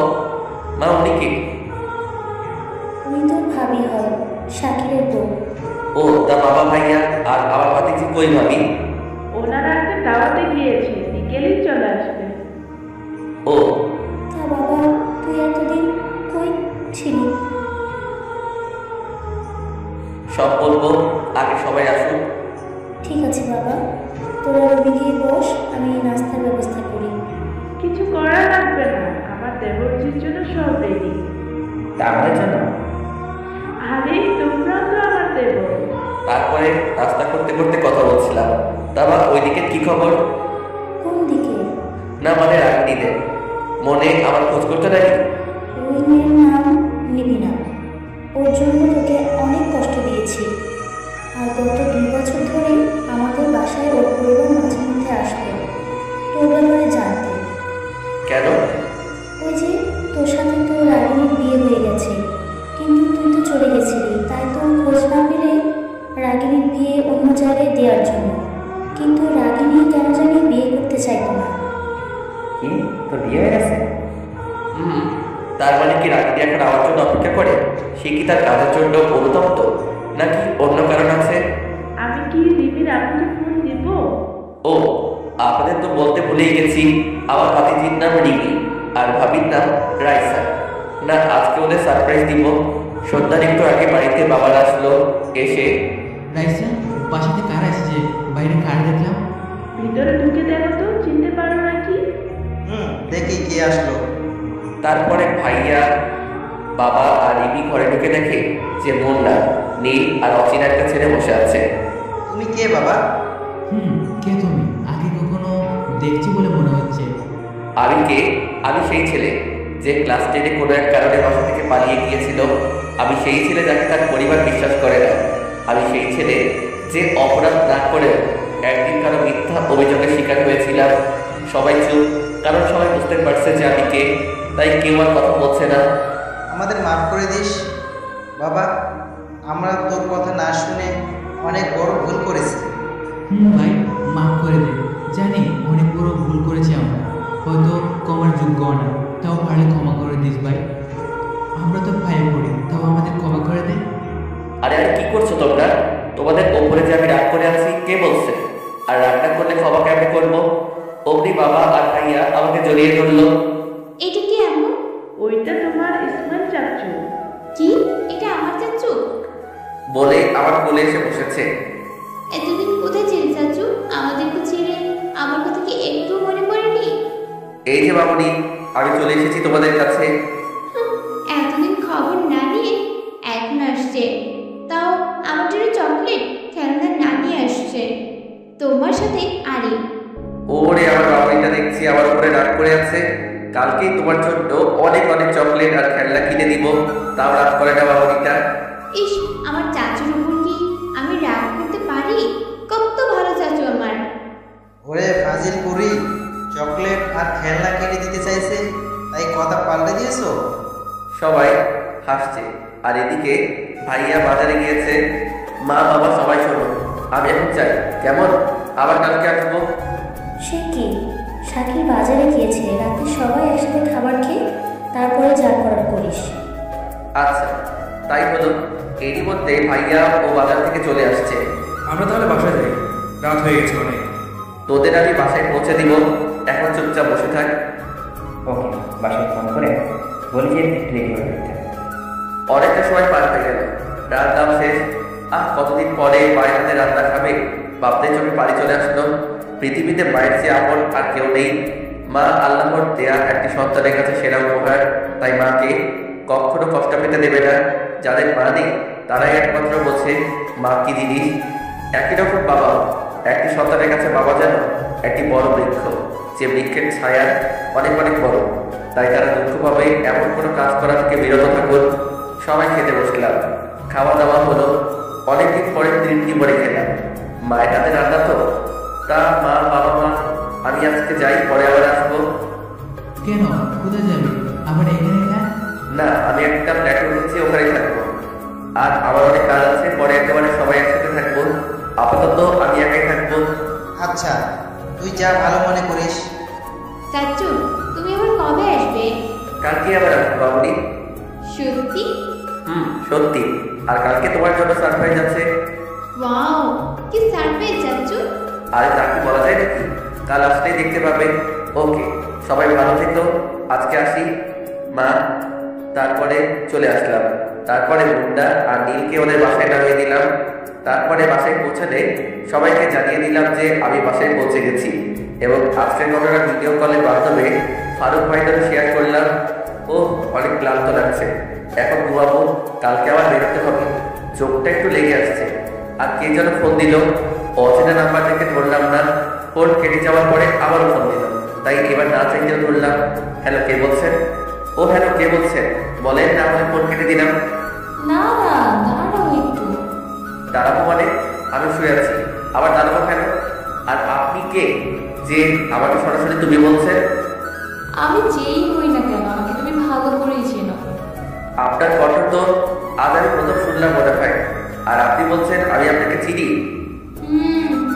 মা উনি কি? উনি তো ভাবি হয়, শাকিলের বউ। ও তা বাবা ভাইয়া আর আমার ভাতিজি কই ভাবি? ওনারা একটা দাওয়াতে গিয়েছে, বিকেলেই চলে আসবে। ও তা বাবা তুই এতদিন কই ছিলি? সব বলবো, আগে সবাই আসুন। ঠিক আছে বাবা, তোরা রবি গিয়ে বস, আমি নাস্তার ব্যবস্থা করি। কিছু করা লাগবে না, আমার দেবরজির জন্য সব রেডি। তা আমাদের জন্য? আরে তোমরাও তো আমার দেবর। তারপরে নাস্তা করতে করতে কথা বলছিলাম। তা বা ওইদিকে কি খবর? কোন দিকে? না মানে রাগনিদের মনে আমার খোঁজ করতে নাকি? ওই মেয়ের নাম নিবি না, ওর জন্য তোকে অনেক কষ্ট দিয়েছি। আর গত 2 বছর ধরে আমাদের বাসায় ওর পরিবার মাঝে মধ্যে আসতো তোর ব্যাপারে জানতে। কেন? ওই যে তোর সাথে তো রাগিনীর বিয়ে হয়ে গেছে, কিন্তু তুই তো চলে গেছিলি, তাই তো খোঁজ না পেলে রাগিনীর বিয়ে অন্য জায়গায় দেওয়ার জন্য। কিন্তু রাগিনী কেন জানি বিয়ে করতে চাইতো না। কি তোর বিয়ে হয়ে গেছে? তার মানে কি রাগনি এখন আমার জন্য অপেক্ষা করে? সে কি তার কাজের জন্য অনুতপ্ত, নাকি অন্য কারণ আছে? আমি কি রিমির আপনাকে ফোন দিব? ও আপনাদের তো বলতে ভুলেই গেছি, আমার ভাতিজির নাম রিমি আর ভাবির নাম রাইসা। না আজকে ওদের সারপ্রাইজ দিব। সন্ধ্যার একটু আগে বাড়িতে বাবার আসলো, এসে রাইসা, বাসাতে কার আসছে? বাইরে কার দেখলাম? ভিতরে ঢুকে দেখো তো, চিনতে পারো নাকি? দেখি কে আসলো। তারপরে ভাইয়া, বাবা আর রিমি ঘরে ঢুকে দেখে যে মুন্না, নীল আর অচিনা একটা ছেলে বসে আছে। তুমি কে বাবা? কে তুমি? আগে কখনো দেখছি বলে মনে হচ্ছে। আমি কে? আমি সেই ছেলে যে ক্লাস 10-এ কোনো এক কারণে বাসা থেকে পালিয়ে গিয়েছিল। আমি সেই ছেলে যাকে তার পরিবার বিশ্বাস করে না। আমি সেই ছেলে যে অপরাধ না করে একদিন কারো মিথ্যা অভিযোগের শিকার হয়েছিলাম। সবাই চুপ, কারণ সবাই বুঝতে পারছে যে আমি কে, তাই কেউ আর কথা বলছে না। আমাদের মাফ করে দিস বাবা, আমরা তোর কথা না শুনে অনেক বড় ভুল করেছি। ভাই মাফ করে দে, জানি অনেক বড় ভুল করেছি আমরা, হয়তো ক্ষমার যোগ্য না, তাও পারলে ক্ষমা করে দিস ভাই। আমরা তো পায়ে পড়ি, তাও আমাদের ক্ষমা করে দে। আরে আরে কি করছো তোমরা? তোমাদের ওপরে যে আমি রাগ করে আছি কে বলছে? আর রাগটা করলে ক্ষমা কেমন করবো? অমনি বাবা আর ভাইয়া আমাকে জড়িয়ে ধরলো। এটা কি এমন? ওইটা তোমার ইসমাইল চাচু। কি এটা আমার চাচু? বলে আমার কোলে এসে বসেছে। এতদিন কোথায় ছিলে চাচু? আমাদেরকে ছেড়ে আমার কথা কি একটু মনে পড়েনি? এই যে বাবুনি, আমি চলে এসেছি তোমাদের কাছে। এতদিন খবর না নিয়ে এখন আসছে, তাও আমার জন্য চকলেট খেলনা না নিয়ে আসছে। তোমার সাথে আরে ওরে আমার বাবুনিটা দেখছি আমার উপরে রাগ করে আছে। কালকেই তোমার জন্য অনেক অনেক চকলেট আর খেলনা কিনে দিব, তাও রাগ করে না বাবুনিটা। ইস, আমার চাচুর উপর কি আমি রাগ করতে পারি? কত ভালো চাচু আমার। ওরে ফাজিল পুরি, চকলেট আর খেলনা কিনে দিতে চাইছে, তাই কথা পাল্টে দিয়েছো? সবাই হাসছে। আর এদিকে ভাইয়া বাজারে গিয়েছে। মা বাবা সবাই শোনো, আমি এখন চাই কেমন? আবার কালকে আসবো। সে কি, শাকিল বাজারে গিয়েছে, রাতে সবাই একসাথে খাবার খেয়ে তারপরে যা করার করিস। আচ্ছা তাই হলো। এরই মধ্যে ভাইয়া ও বাজার থেকে চলে আসছে। আমরা তাহলে বাসায় যাই, রাত হয়ে গেছে অনেক। তোদের আমি বাসায় পৌঁছে দিব, এখন চুপচাপ বসে থাক। ওকে, বাসায় ফোন করে বলি যে রেডি হয়ে যেতে। অনেকটা সময় পার হয়ে গেল, রান্না শেষ। কতদিন পরে মায়ের হাতে রান্না খাবে ভাবতে চোখে পানি চলে আসলো। পৃথিবীতে মায়ের চেয়ে আপন আর কেউ নেই। মা আল্লাহর দেয়া একটি সন্তানের কাছে সেরা উপহার, তাই মাকে কখনো কষ্ট পেতে দেবে না। যাদের মা নেই তারাই একমাত্র বোঝে মা কি জিনিস। একই রকম বাবা, একটি সন্তানের কাছে বাবা যেন একটি বড় বৃক্ষ, যে বৃক্ষের ছায়া অনেক অনেক বড়। তাই তারা দুঃখভাবে এমন কোনো কাজ করা থেকে বিরত থাকুন। সবাই খেতে বসলাম, খাওয়া দাওয়া হলো। অনেকদিন পরে তৃপ্তি ভরে খেলাম। মায়ের হাতে রান্না তো, তা মা বাবা মা আমি আজকে যাই, পরে আবার আসবো। কেন, কোথায় যাবে? আবার এখানে না? না, আমি একটা ফ্ল্যাটে উঠেছি, ওখানেই থাকবো। আর আমার অনেক কাজ আছে, পরে একেবারে সবাই একসাথে থাকবো। আপাতত আমি একাই থাকবো। আচ্ছা, তুই যা ভালো মনে করিস। চাচু, তুমি আবার কবে আসবে? কালকে আবার আসবো বাবুরি। সত্যি? সত্যি। আর কালকে তোমার জন্য সারপ্রাইজ আছে। ওয়াও, কি সারপ্রাইজ চাচু? আরে তা কি বলা যায় নাকি? কাল আসলেই দেখতে পাবে। ওকে, সবাই ভালো থেকো, আজকে আসি। মা, তারপরে চলে আসলাম। তারপরে মুন্ডা আর নীলকে ওদের বাসায় নামিয়ে দিলাম। তারপরে বাসায় পৌঁছালে সবাইকে জানিয়ে দিলাম যে আমি বাসায় পৌঁছে গেছি, এবং আজকের ঘটনা ভিডিও কলের মাধ্যমে ফারুক ভাইদের শেয়ার করলাম। ও অনেক ক্লান্ত লাগছে, এখন ঘুমাবো, কালকে আবার বেরোতে হবে। চোখটা একটু লেগে আসছে। আর কে যেন ফোন দিল, অচেনা নাম্বার থেকে ধরলাম না। ফোন কেটে যাওয়ার পরে আবারও ফোন দিল, তাই এবার না চাইতেও ধরলাম। হ্যালো, কে বলছেন? ও হ্যালো, কে বলছেন বলেন, না হলে ফোন কেটে দিলাম। না না, দাঁড়াও একটু। দাঁড়াবো মানে? আমি শুয়ে আছি, আবার দাঁড়াবো কেন? আর আপনি কে যে আমাকে সরাসরি তুমি বলছেন? আমি যেই হই না কেন, আমাকে তুমি ভালো করেই চেনো। আপনার কথা তো আজ আমি প্রথম শুনলাম মনে হয়। আর আপনি বলছেন আমি আপনাকে চিনি?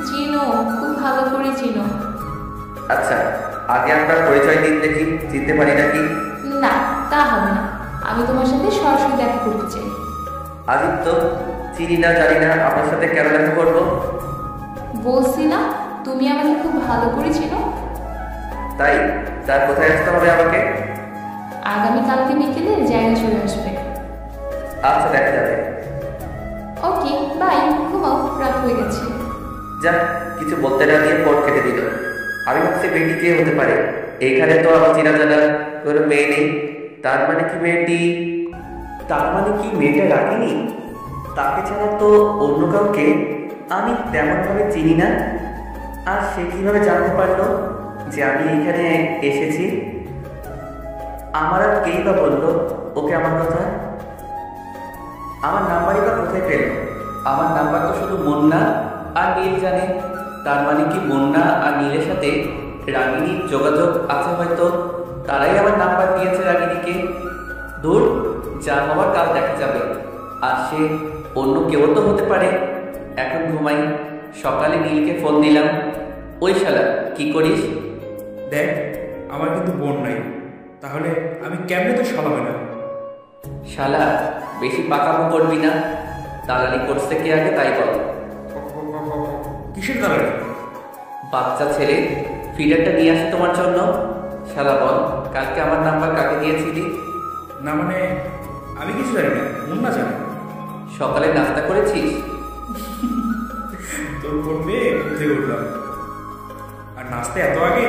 চিনো, খুব ভালো করে চিনো। আচ্ছা, আগে আপনার পরিচয় দিন দেখি, চিনতে পারি নাকি? না, তা হবে না। আমি তোমার সাথে সরাসরি দেখা করতে চাই। আদিত্য, চিনি না জানি না, আপনার সাথে কেন দেখা করবো? বলছি না, তুমি আমাকে খুব ভালো করে চিনো। তাই তার কোথায় আসতে হবে আমাকে? আগামীকালকে বিকেলে জায়গা চলে আসবে। আচ্ছা, দেখা যাবে। ওকে, বাই, ঘুমাও, রাত হয়ে গেছে। যাক, কিছু বলতে না দিয়ে ফোন কেটে দিল। আমি ভাবছি মেয়েটি কে হতে পারে। এইখানে তো আমার চেনা জানা কোনো মেয়ে নেই। তার মানে কি মেয়েটা রাখিনি? তাকে ছাড়া তো অন্য কাউকে আমি তেমনভাবে চিনি না। আর সে কিভাবে জানতে পারলো যে আমি এইখানে এসেছি? আমার আর কেই বা বললো ওকে আমার কথা? আমার নাম্বারই বা কোথায় পেল? আমার নাম্বার তো শুধু মুন্না আর নীল জানে। তার মানে কি মুন্না আর নীলের সাথে রাগিনীর যোগাযোগ আছে হয়তো, তারাই আমার নাম্বার দিয়েছে রাগিনীকে। দূর, যা হওয়ার কাল দেখা যাবে। আর সে অন্য কেউ তো হতে পারে। এখন ঘুমাই। সকালে নীলকে ফোন দিলাম। ওই শালা, কি করিস? দেখ, আমার কিন্তু বোন নাই, তাহলে আমি কেমনে তো শালা না? শালা, বেশি পাকামো করবি না। দালালি করছে কে আগে তাই বল। কিসের দালালি? বাচ্চা ছেলে, ফিডারটা নিয়ে আসি তোমার জন্য। শালা বল, কালকে আমার নাম্বার কাকে দিয়েছিলি? না মানে আমি কিছু জানি না, মুন্না জানে। সকালে নাস্তা করেছিস? তোর ফোন পেয়ে উঠে উঠলাম, আর নাস্তা এত আগে।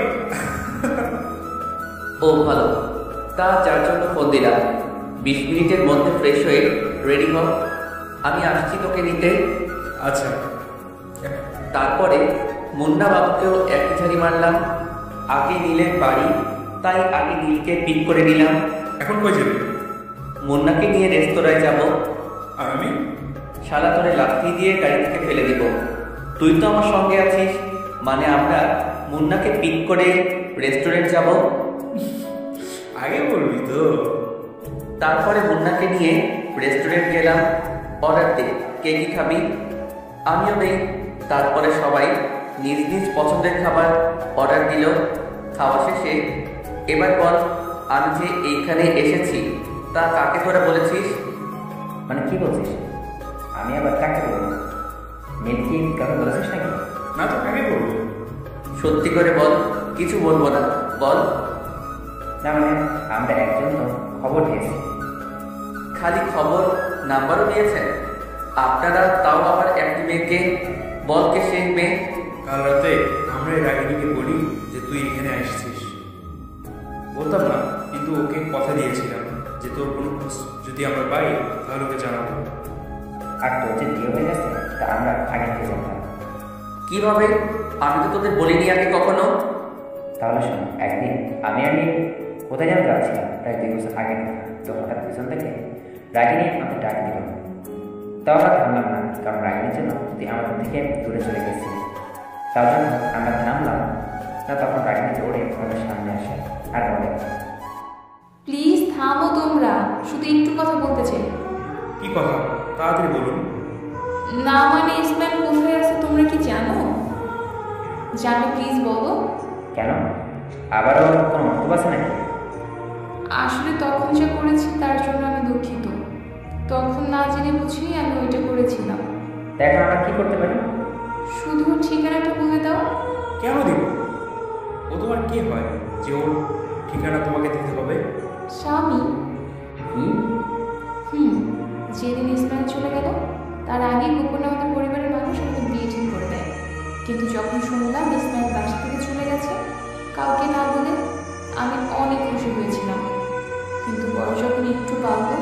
ও ভালো, তা যার জন্য ফোন দিলাম 20 মিনিটের মধ্যে ফ্রেশ হয়ে রেডি হ, আমি আসছি তোকে নিতে। আচ্ছা। তারপরে মুন্না বাবুকেও একই ঝাড়ি মারলাম। আগে নীলের বাড়ি, তাই আগে নীলকে পিক করে নিলাম। এখন কই যাবি? মুন্নাকে নিয়ে রেস্তোরাঁয় যাব। আর আমি? শালা তোরে লাথি দিয়ে গাড়ি থেকে ফেলে দিব। তুই তো আমার সঙ্গে আছিস, মানে আমরা মুন্নাকে পিক করে রেস্টুরেন্ট যাব। আগে বলবি তো। তারপরে মুন্নাকে নিয়ে রেস্টুরেন্ট গেলাম। অর্ডার দে, কে কি খাবি? আমিও নেই। তারপরে সবাই নিজ নিজ পছন্দের খাবার অর্ডার দিল। খাওয়া শেষে এবার বল, আমি যে এইখানে এসেছি তা কাকে তোরা বলেছিস? মানে কি বলছিস? আমি আবার কাকে বলবো? নীল কি কাকে বলেছিস নাকি? না তো কাকে বলবো? সত্যি করে বল, কিছু বলবো না, বল। না মানে আমরা একজন তো খবর দিয়েছি। খালি খবর, নাম্বারও দিয়েছেন আপনারা, তাও আবার একটি মেয়েকে। বলকে সেই মেয়ে। কাল রাতে আমরা রাগিনীকে বলি যে তুই এখানে আসছিস। বলতাম না, কিন্তু ওকে কথা দিয়েছিলাম যে তোর কোনো খোঁজ যদি আমরা পাই তাহলে ওকে জানাবো। আর তোর যে বিয়ে হয়ে গেছে তা আমরা আগে থেকে জানতাম। কিভাবে? আমি তো তোদের বলিনি আগে কখনো। তাহলে শোন, একদিন আমি আর নীল কোথায় যেন যাচ্ছিলাম, প্রায় 2 বছর আগে। তো হঠাৎ পিছন থেকে রাগিনী আমাকে ডাক দিল। তাও আমরা থামলাম না, কারণ রাগিনীর জন্য তুই আমাদের থেকে দূরে চলে গেছিলি। তার জন্য আমরা থামলাম না। তখন রাগিনী দৌড়ে আমাদের সামনে আসে আর বলে, প্লিজ থামো তোমরা, শুধু একটু কথা বলতে চাই। কি কথা? তাড়াতাড়ি বলুন। না মানে ইসমাইল কোথায় আছে তোমরা কি জানো? জানো, প্লিজ বলো। কেন? আবারও কোনো মন্তব্য আছে নাকি? আসলে তখন যা করেছি তার জন্য আমি দুঃখিত। তখন না জেনে বুঝেই আমি ওইটা করেছিলাম। তা এখন আমরা কি করতে পারি? শুধু ঠিকানাটা বলে দাও। কেন দিব? ও তোমার কি হয় যে ওর ঠিকানা তোমাকে দিতে হবে? স্বামী। কি? যেদিন ইসমাইল চলে গেল তার আগে গোপনে আমাদের পরিবারের মানুষ আমাকে বিয়ে ঠিক করে দেয়। কিন্তু যখন শুনলাম ইসমাইল বাসা থেকে চলে গেছে কাউকে না বলে, আমি অনেক খুশি হয়েছিলাম। কিন্তু বড় যখন একটু পারবো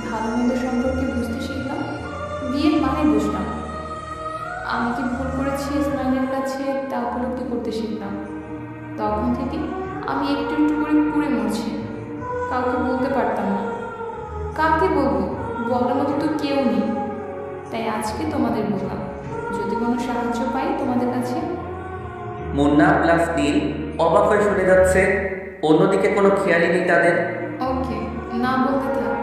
ভালো মন্দ সম্পর্কে বুঝতে শিখলাম, বিয়ের মানে বুঝলাম। আমি কি ভুল করেছি ইসমাইলের কাছে তা উপলব্ধি করতে শিখলাম। তখন থেকে আমি একটু একটু করে পুড়ে মরছি। কাউকে বলতে পারতাম না। কাকে বলবো? বলার মতো তো কেউ নেই। তাই আজকে তোমাদের বললাম, যদি কোনো সাহায্য পাই তোমাদের কাছে। মুন্না প্লাস নীল অবাক হয়ে শুনে যাচ্ছে, অন্যদিকে কোনো খেয়ালই নেই তাদের। ওকে, না বলতে থাক।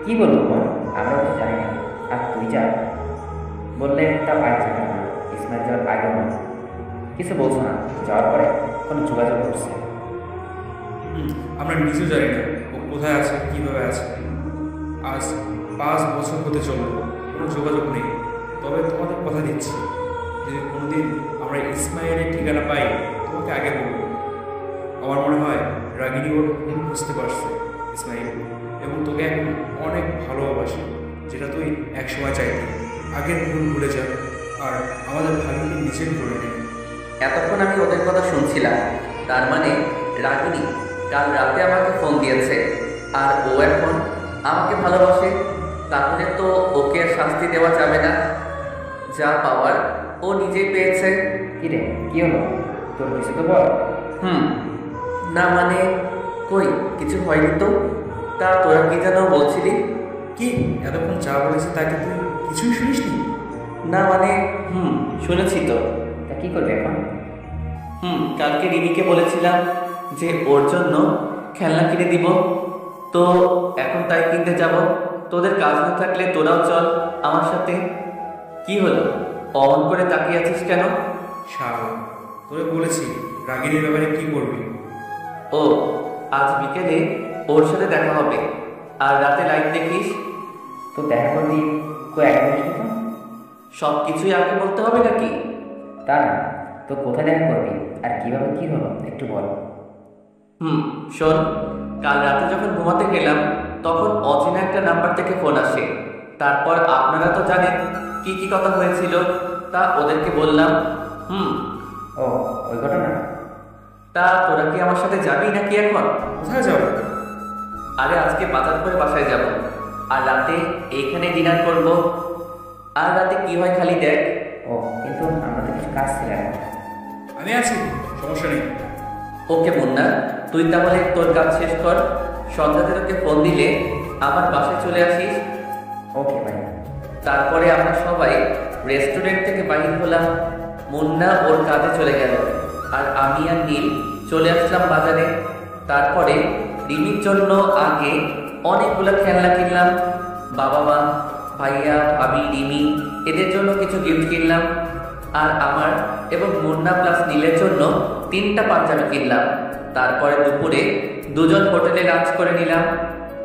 কি বলবো বোন? আমরা তো জানি না। আর তুই যা বললে তাও আর জানি না। ইসমাইল যাওয়ার আগেও না কিছু বলছো না, যাওয়ার পরে কোনো যোগাযোগ করছে? আমরা নিজেও জানি না ও কোথায় আছে, কীভাবে আছে। আজ 5 বছর হতে চলল, কোনো যোগাযোগ নেই। তবে তোমাদের কথা দিচ্ছি, যদি কোনোদিন আমরা ইসমাইলের ঠিকানা পাই তোমাকে আগে বলবো। আমার মনে হয় রাগিনী ওর ভুল বুঝতে পারছে ইসমাইল, এবং তোকে এখন অনেক ভালোবাসে, যেটা তুই একসময় চাইবি। আগের ভুল ভুলে যা আর আমাদের ভাগ্যকে নিজের করে নে। এতক্ষণ আমি ওদের কথা শুনছিলাম, তার মানে রাগিনী কাল রাতে আমাকে ফোন দিয়েছে আর ও এখন আমাকে ভালোবাসে। তাহলে তো ওকে আর শাস্তি দেওয়া যাবে না, যা পাওয়ার ও নিজেই পেয়েছে। কিরে, কি হলো? তোর কিছু তো বল। না মানে কই কিছু হয়নি তো। তা তোরা কি যেন বলছিলি? কি এতক্ষণ যা বলেছে তাকে তুই কিছুই শুনিসনি? না মানে শুনেছি তো। তা কি করবে এখন? কালকে রিমিকে বলেছিলাম যে ওর জন্য খেলনা কিনে দিব, তো এখন তাই কিনতে যাব। তোদের কাজ না থাকলে তোরাও চল আমার সাথে। কি হলো, অমন করে তাকিয়ে আছিস কেন? শালা, তোরে বলেছি রাগিনীর ব্যাপারে কি করবি। ও, আজ বিকেলে ওর সাথে দেখা হবে, আর রাতে লাইট দেখিস। তো দেখা করবি একদম তো? সব কিছুই আগে বলতে হবে নাকি? তা না, তো কোথায় দেখা করবি আর কিভাবে কি হলো একটু বল। শোন, কাল রাতে যখন ঘুমাতে গেলাম তখন অচেনা একটা নাম্বার থেকে ফোন আসে। তারপর আপনারা তো জানেন কি কি কথা হয়েছিল, তা ওদেরকে বললাম। ও, ওই ঘটনা? তা তোরা কি আমার সাথে যাবি নাকি এখন? কোথায় যাবো? আরে আজকে বাজার করে বাসায় যাব, আর রাতে এইখানে ডিনার করব। আর রাতে কি হয় খালি দেখ। ও, কিন্তু আমরা তো কিছু কাজ ছিল। আমি আছি, সমস্যা নেই। ওকে মুন্না, তুই তাহলে তোর কাজ শেষ কর। সন্ধ্যাতে তোকে ফোন দিলে আবার বাসায় চলে আসিস। ওকে ভাই। তারপরে আমরা সবাই রেস্টুরেন্ট থেকে বাহির হলাম। মুন্না ওর কাজে চলে গেল, আর আমি আর নীল চলে আসলাম বাজারে। তারপরে রিমির জন্য আগে অনেকগুলো খেলনা কিনলাম। বাবা মা, ভাইয়া, ভাবি, রিমি এদের জন্য কিছু গিফট কিনলাম। আর আমার এবং মুন্না প্লাস নীলের জন্য 3টা পাঞ্জাবি কিনলাম। তারপরে দুপুরে দুজন হোটেলে লাঞ্চ করে নিলাম।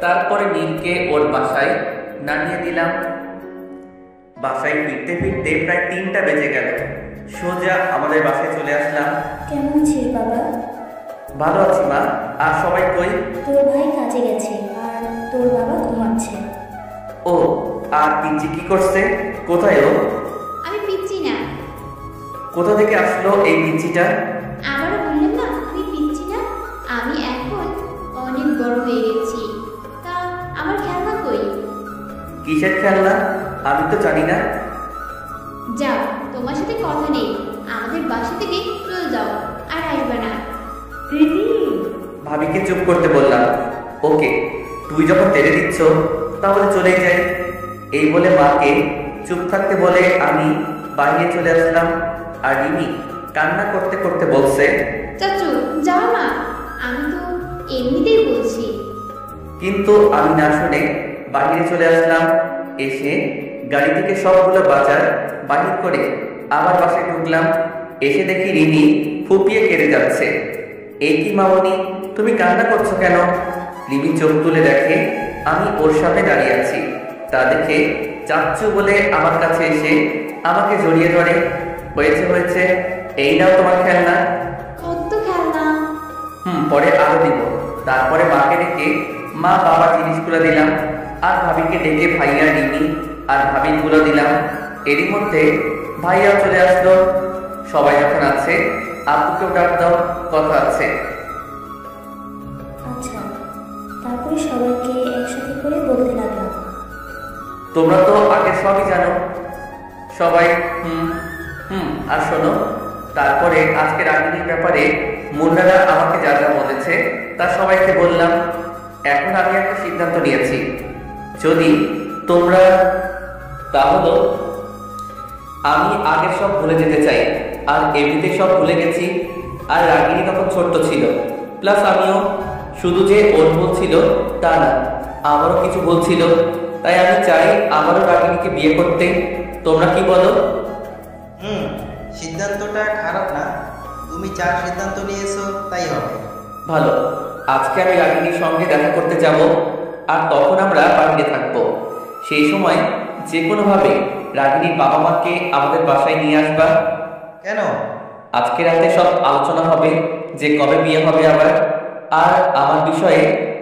তারপরে নীলকে ওর বাসায় নামিয়ে দিলাম। বাসায় ফিরতে ফিরতে প্রায় 3টা বেজে গেল। সোজা আমাদের বাসায় চলে আসলাম। কেমন আছিস বাবা? ভালো আছি মা। আর সবাই কই? তোর ভাই কাজে গেছে আর তোর বাবা ঘুমাচ্ছে। ও, আর পিচ্চি কি করছে? কোথায় ও? আমি পিচ্ছি না। কোথা থেকে আসলো এই পিচ্চিটা? আবারও বললাম না আমি পিচ্ছি না। আমি এখন অনেক বড় হয়ে গেছি। তা আমার খেলনা কই? কিসের খেলনা? আমি তো জানি না। যাও, তোমার সাথে কথা নেই। আমাদের বাসা থেকে চলে যাও, আর আসবে না। দিদি, ভাবিকে চুপ করতে বললাম। ওকে, তুই যখন তেড়ে দিচ্ছ তাহলে চলেই যাই। এই বলে মাকে চুপ থাকতে বলে আমি বাইরে চলে আসলাম। আর রিমি কান্না করতে করতে বলছে, চাচু যাও না, আমি তো এমনিতেই বলছি। কিন্তু আমি না শুনে বাইরে চলে আসলাম। এসে গাড়ি থেকে সবগুলো বাজার বাহির করে আবার বাসায় ঢুকলাম। এসে দেখি রিমি ফুপিয়ে কেঁদে যাচ্ছে। এই কি মামনি, তুমি কান্না করছো কেন? রিমি চোখ তুলে দেখে আমি ওর সামনে দাঁড়িয়ে আছি। তা দেখে চাচ্চু বলে আমার কাছে এসে আমাকে জড়িয়ে ধরে, হয়েছে হয়েছে, এই নাও তোমার খেলনা। কত খেলনা! পরে আরো দিব। তারপরে মাকে ডেকে মা বাবার জিনিসগুলো দিলাম, আর ভাবিকে ডেকে ভাইয়া রিমি আর ভাবিগুলো দিলাম। এরই মধ্যে ভাইয়া চলে আসলো। সবাই যখন আছে আব্বুকেও ডাক দাও, কথা আছে। আচ্ছা, তারপরে সবাইকে একসাথে করে বলতে লাগলাম। তোমরা তো আগে সবই জানো। সবাই আর শোনো, তারপরে আজকে রাগিনীর ব্যাপারে মুন্নারা আমাকে যা যা বলেছে তা সবাইকে বললাম। এখন আমি একটা সিদ্ধান্ত নিয়েছি, যদি তোমরা, তা হলো আমি আগের সব ভুলে যেতে চাই। আর এমনিতে সব ভুলে গেছি। আর রাগিনী তখন ছোট্ট ছিল, প্লাস আমিও। শুধু যে ওর ভুল ছিল তা না, আমারও কিছু ভুল ছিল। তাই আমি চাই আমারও রাগিনীকে বিয়ে করতে। তোমরা কি বলো? সিদ্ধান্তটা খারাপ না। তুমি যা সিদ্ধান্ত নিয়েছো তাই হবে। ভালো, আজকে আমি রাগিনীর সঙ্গে দেখা করতে যাব। আর তখন আমরা বাড়িতে থাকবো। সেই সময় যে কোনোভাবে রাগিনীর বাবা মাকে আমাদের বাসায় নিয়ে আসবা। কেন? আজকে রাতে সব আলোচনা হবে যে কবে বিয়ে হবে আবার। আর আমার বিষয়ে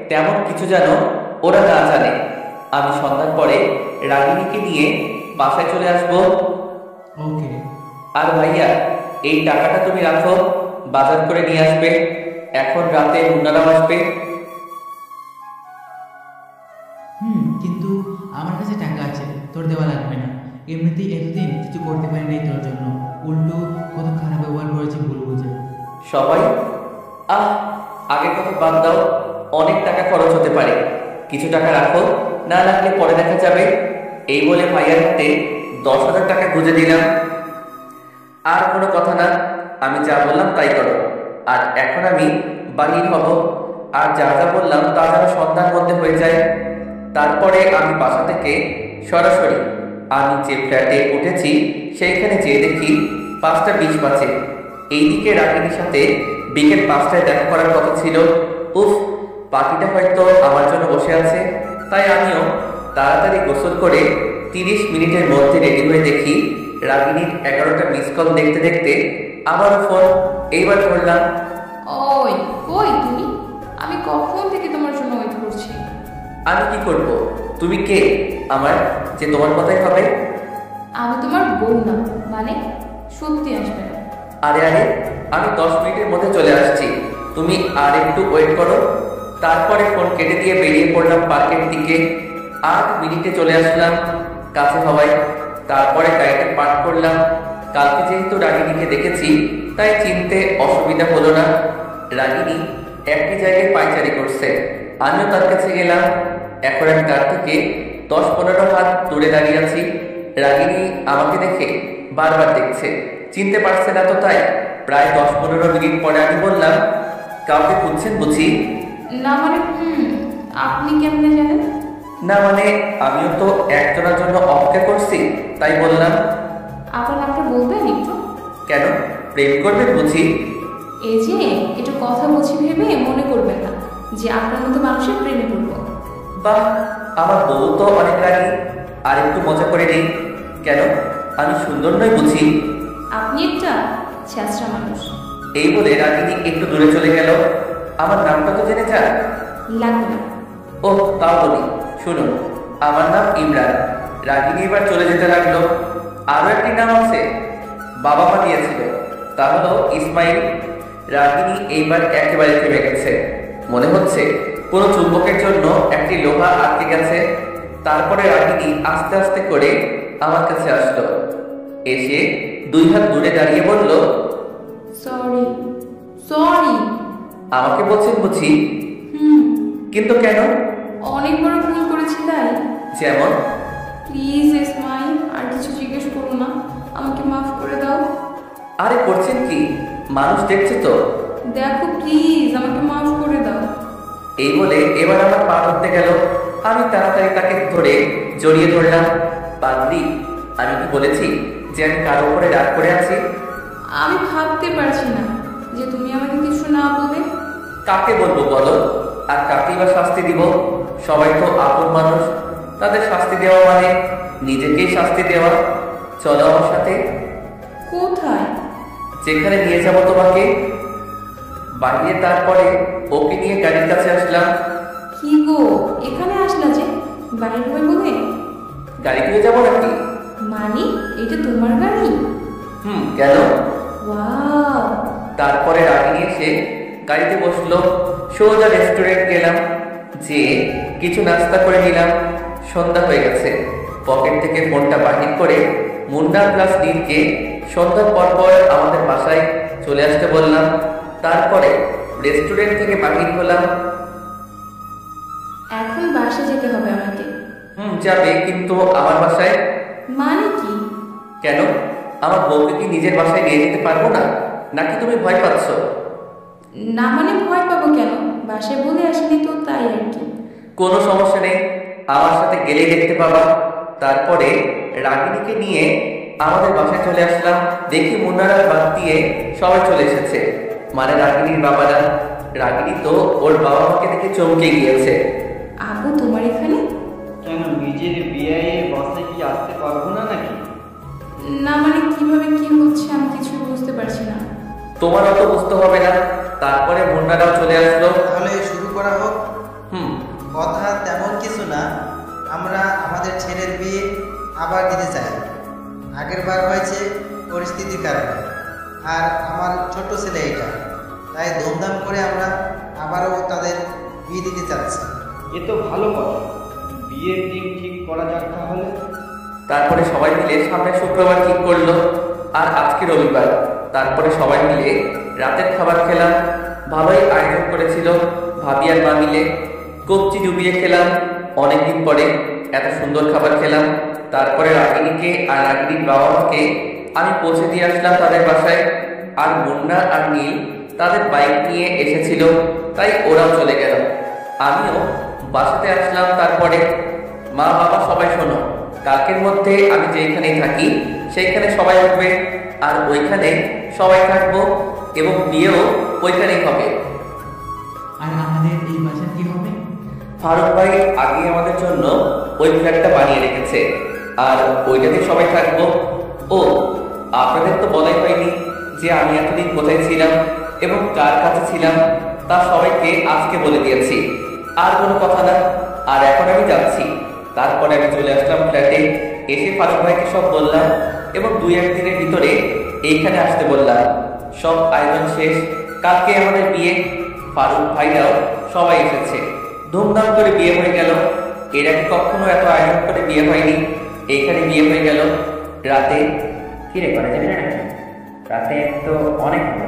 তেমন কিছু যেন ওরা না জানে। আমি সন্ধ্যার পরে রাগিনীকে নিয়ে বাসায় চলে আসবো। ওকে। আর ভাইয়া, এই টাকাটা তুমি রাখো, বাজার করে নিয়ে আসবে। এখন রাতে মুন্নারাও আসবে। কিন্তু আমার কাছে টাকা আছে, তোর দেওয়া লাগবে না। এমনিতেই এতদিন কিছু করতে পারিনি তোর জন্য, উল্টো কত খারাপ ব্যবহার করেছে ভুল বুঝে। সবাই আগের কথা বাদ দাও। অনেক টাকা খরচ হতে পারে, কিছু টাকা রাখো, না লাগলে পরে দেখা যাবে। এই বলে ভাইয়ার হাতে 10,000 টাকা গুঁজে দিলাম। আর কোনো কথা না, আমি যা বললাম তাই করো। আর এখন আমি বাহির হব। আর যা যা বললাম তা যেন সন্ধ্যার মধ্যে হয়ে যায়। তারপরে আমি বাসা থেকে সরাসরি আমি যে ফ্ল্যাটে উঠেছি সেইখানে যেয়ে দেখি 5:20 বাজে। এইদিকে রাগিনীর সাথে বিকেল 5টায় দেখা করার কথা ছিল। পাখিটা হয়তো আমার জন্য বসে আছে। তাই আমিও তাড়াতাড়ি গোসল করে 30 মিনিটের মধ্যে রেডি হয়ে দেখি রাগিনীর 11টা মিস কল দেখতে দেখতে আবারও ফোন। এইবার ধরলাম। ওই কই তুমি? আমি কখন থেকে তোমার জন্য ওয়েট করছি। আমি কি করব? তুমি কে আমার, যে তোমার কথাই হবে? আমি তোমার বউ না, মানে সত্যি আসবে না। আরে আমি 10 মিনিটের মধ্যে চলে আসছি, তুমি আর একটু ওয়েট করো। তারপরে ফোন কেটে দিয়ে বেরিয়ে পড়লাম পার্কের দিকে। 8 মিনিটে চলে আসলাম কাছে হওয়ায়। তারপরে গাড়িটা পার্ক করলাম। কালকে যেহেতু রাগিনীকে দেখেছি তাই চিনতে অসুবিধা হলো না। রাগিনী একটি জায়গায় পায়চারি করছে, আমিও তার কাছে গেলাম। এখন আমি তার থেকে 10-15 হাত দূরে দাঁড়িয়ে আছি। রাগিনী আমাকে দেখে বারবার দেখছে, চিনতে পারছে না তো। তাই প্রায় 10-15 মিনিট পরে আমি বললাম, কাউকে খুঁজছেন বুঝি? না মানে আপনি কেমনে জানেন? না মানে আমিও তো একজনের জন্য অপেক্ষা করছি, তাই বললাম। আপনার নামটা বলবেন একটু? কেন, প্রেম করবেন বুঝি? এই যে একটু কথা বলছি ভেবে মনে করবেন না যে আপনার মতো মানুষের প্রেমে পড়ব। বাহ, আমার বউ তো অনেক রাগী। আর একটু মজা করে নেই। কেন আমি সুন্দর নই বুঝি? আপনি একটা ছেঁচড়া মানুষ। এই বলে রাগিনী একটু দূরে চলে গেল। আমার নামটা তো জেনে যান। লাগবে না। ও তাও বলি, শুনুন, আমার নাম ইমরান। রাগিনী এবার চলে যেতে লাগলো। আরো একটি নাম আছে, বাবা মা দিয়েছিল, তা হলো ইসমাইল। রাগিনী এইবার একেবারে থেমে গেছে। মনে হচ্ছে কোনো চুম্বকের জন্য একটি লোহা আটকে গেছে। তারপরে রাগিনী আস্তে আস্তে করে আমার কাছে আসলো। এসে 2 হাত দূরে দাঁড়িয়ে বলল, সরি সরি। আমাকে বলছেন বুঝি? কিন্তু কেন? অনেক বড় ভুল করেছি তাই। যেমন? প্লিজ ইসমাইল, আর কিছু জিজ্ঞেস করো না, আমাকে মাফ করে দাও। আরে করছেন কি, মানুষ দেখছে তো। দেখো প্লিজ, আমাকে মাফ করে দাও। এই বলে এবার আমার পা ধরতে গেল। আমি তাড়াতাড়ি তাকে ধরে জড়িয়ে ধরলাম। পাগলি, আমি কি বলেছি যে আমি কারো উপরে রাগ করে আছি? আমি ভাবতে পারছি না যে তুমি আমাকে কিছু না বলে। কাকে বলবো বলো, আর কাকেই বা শাস্তি দিব? সবাই তো আপন মানুষ, তাদের শাস্তি দেওয়া মানে নিজেকেই শাস্তি দেওয়া। চলো আমার সাথে। কোথায়? যেখানে নিয়ে যাবো তোমাকে। বাইরে তারপরে ওকে নিয়ে গাড়ির কাছে আসলাম। কি গো, এখানে আসলা যে? বাইরে হয়ে বলে গাড়ি নিয়ে যাবো নাকি? মানে এটা তোমার গাড়ি? কেন? ওয়াও। তারপরে রাগিনী এসে গাড়িতে বসলো। সোজা রেস্টুরেন্ট গেলাম, যে কিছু নাস্তা করে নিলাম। সন্ধ্যা হয়ে গেছে। পকেট থেকে ফোনটা বাহির করে মুন্না প্লাস নীলকে সন্ধ্যার পর আমাদের বাসায় চলে আসতে বললাম। তারপরে রেস্টুরেন্ট থেকে বাহির হলাম। এখন বাসা যেতে হবে আমাকে। যাবে, কিন্তু আমার বাসায়। মানে কি? কেন, আমার বউকে কি নিজের বাসায় নিয়ে যেতে পারবো না, নাকি তুমি ভয় পাচ্ছ? না মানে ভয় পাবো কেন, বাসায় বলে আসেনি তো, তাই আর কি। কোনো সমস্যা নেই, আমার সাথে গেলেই দেখতে পাবা। তারপরে রাগিনীকে নিয়ে আমাদের বাসায় চলে আসলাম। দেখি মুন্নারা বাদ দিয়ে সবাই চলে এসেছে, মানে রাগিনীর বাবারা। রাগিনী তো ওর বাবা মাকে দেখে চমকে গিয়েছে। আবু তোমার এখানে? কেন, নিজের বিয়ে বাসায় কি আসতে পারবো না নাকি? না মানে কিভাবে কি হচ্ছে আমি কিছু বুঝতে পারছি না। তোমার অত বুঝতে হবে না। তারপরে মুন্নারাও চলে আসলো। তাহলে শুরু করা হোক। কথা তেমন কিছু না, আমরা আমাদের ছেলের বিয়ে আবার দিতে চাই। আগের বার হয়েছে পরিস্থিতির কারণে, আর আমার ছোট ছেলে এটা, তাই ধুমধাম করে আমরা আবারও তাদের বিয়ে দিতে চাচ্ছি। এ তো ভালো কথা, বিয়ের দিন ঠিক করা যাক তাহলে। তারপরে সবাই মিলে সামনে শুক্রবার ঠিক করলো, আর আজকে রবিবার। তারপরে সবাই মিলে রাতের খাবার খেলাম। ভালোই আয়োজন করেছিল ভাবি আর মা মিলে। কবজি ডুবিয়ে খেলাম, অনেকদিন পরে এত সুন্দর খাবার খেলাম। তারপরে রাগিনীকে আর রাগিনীর বাবা মাকে আমি পৌঁছে দিয়ে আসলাম তাদের বাসায়। আর মুন্না আর নীল তাদের বাইক নিয়ে এসেছিল, তাই ওরাও চলে গেল। আমিও বাসাতে আসলাম। তারপরে মা বাবা সবাই শোনো, কালকের মধ্যে আমি যেখানেই থাকি সেইখানে সবাই উঠবে, আর ওইখানে সবাই থাকবো, এবং বিয়েও ওইখানেই হবে। আর আমাদের এই বাসা কি হবে? ফারুক ভাই আগে আমাদের জন্য ওই ফ্ল্যাটটা বানিয়ে রেখেছে, আর ওইটাতে সবাই থাকবো। ও আপনাদের তো বলাই হয়নি যে আমি এতদিন কোথায় ছিলাম এবং কার কাছে ছিলাম, তা সবাইকে আজকে বলে দিয়েছি। আর কোনো কথা না, আর এখন আমি যাচ্ছি। তারপরে আমি চলে আসলাম ফ্ল্যাটে। এসে ফারুক ভাইকে সব বললাম এবং 2-1 দিনের ভিতরে এইখানে আসতে বললাম। সব আয়োজন শেষ, কালকে আমাদের বিয়ে। ফারুক ভাইরাও সবাই এসেছে, ধুমধাম করে বিয়ে হয়ে গেল। এর আগে কখনো এত আয়োজন করে বিয়ে হয়নি, এইখানে বিয়ে হয়ে গেল রাতে। কিরে করা যাবে না নাকি? রাতে তো অনেক হলো।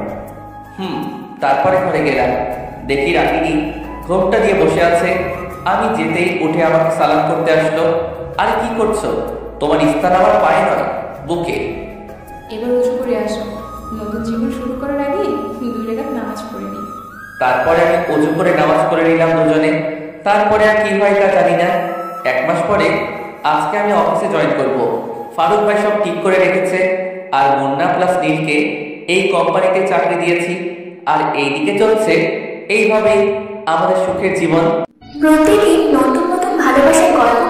তারপরে ঘরে গেলাম, দেখি রাগিনী ঘোমটা দিয়ে বসে আছে। আমি যেতেই উঠে আমাকে সালাম করতে আসলো। আরে কি করছো? তোমার স্থান আমার পায়ে নয়, বুকে। এবার উঁচু করে আসো, নতুন জীবন শুরু করার আগে 2 রাকাত নামাজ পড়ে নিই। তারপরে আমি উঁচু করে নামাজ পড়ে নিলাম দুজনে। তারপরে আর কি হয় তা জানি না। 1 মাস পরে আজকে আমি অফিসে জয়েন করব। ফারুক ভাই সব ঠিক করে রেখেছে, আর মুন্না প্লাস নীলকে এই কোম্পানিতে চাকরি দিয়েছি। আর এইদিকে চলছে এইভাবেই আমাদের সুখের জীবন। প্রতিদিন নতুন নতুন ভালোবাসার গল্প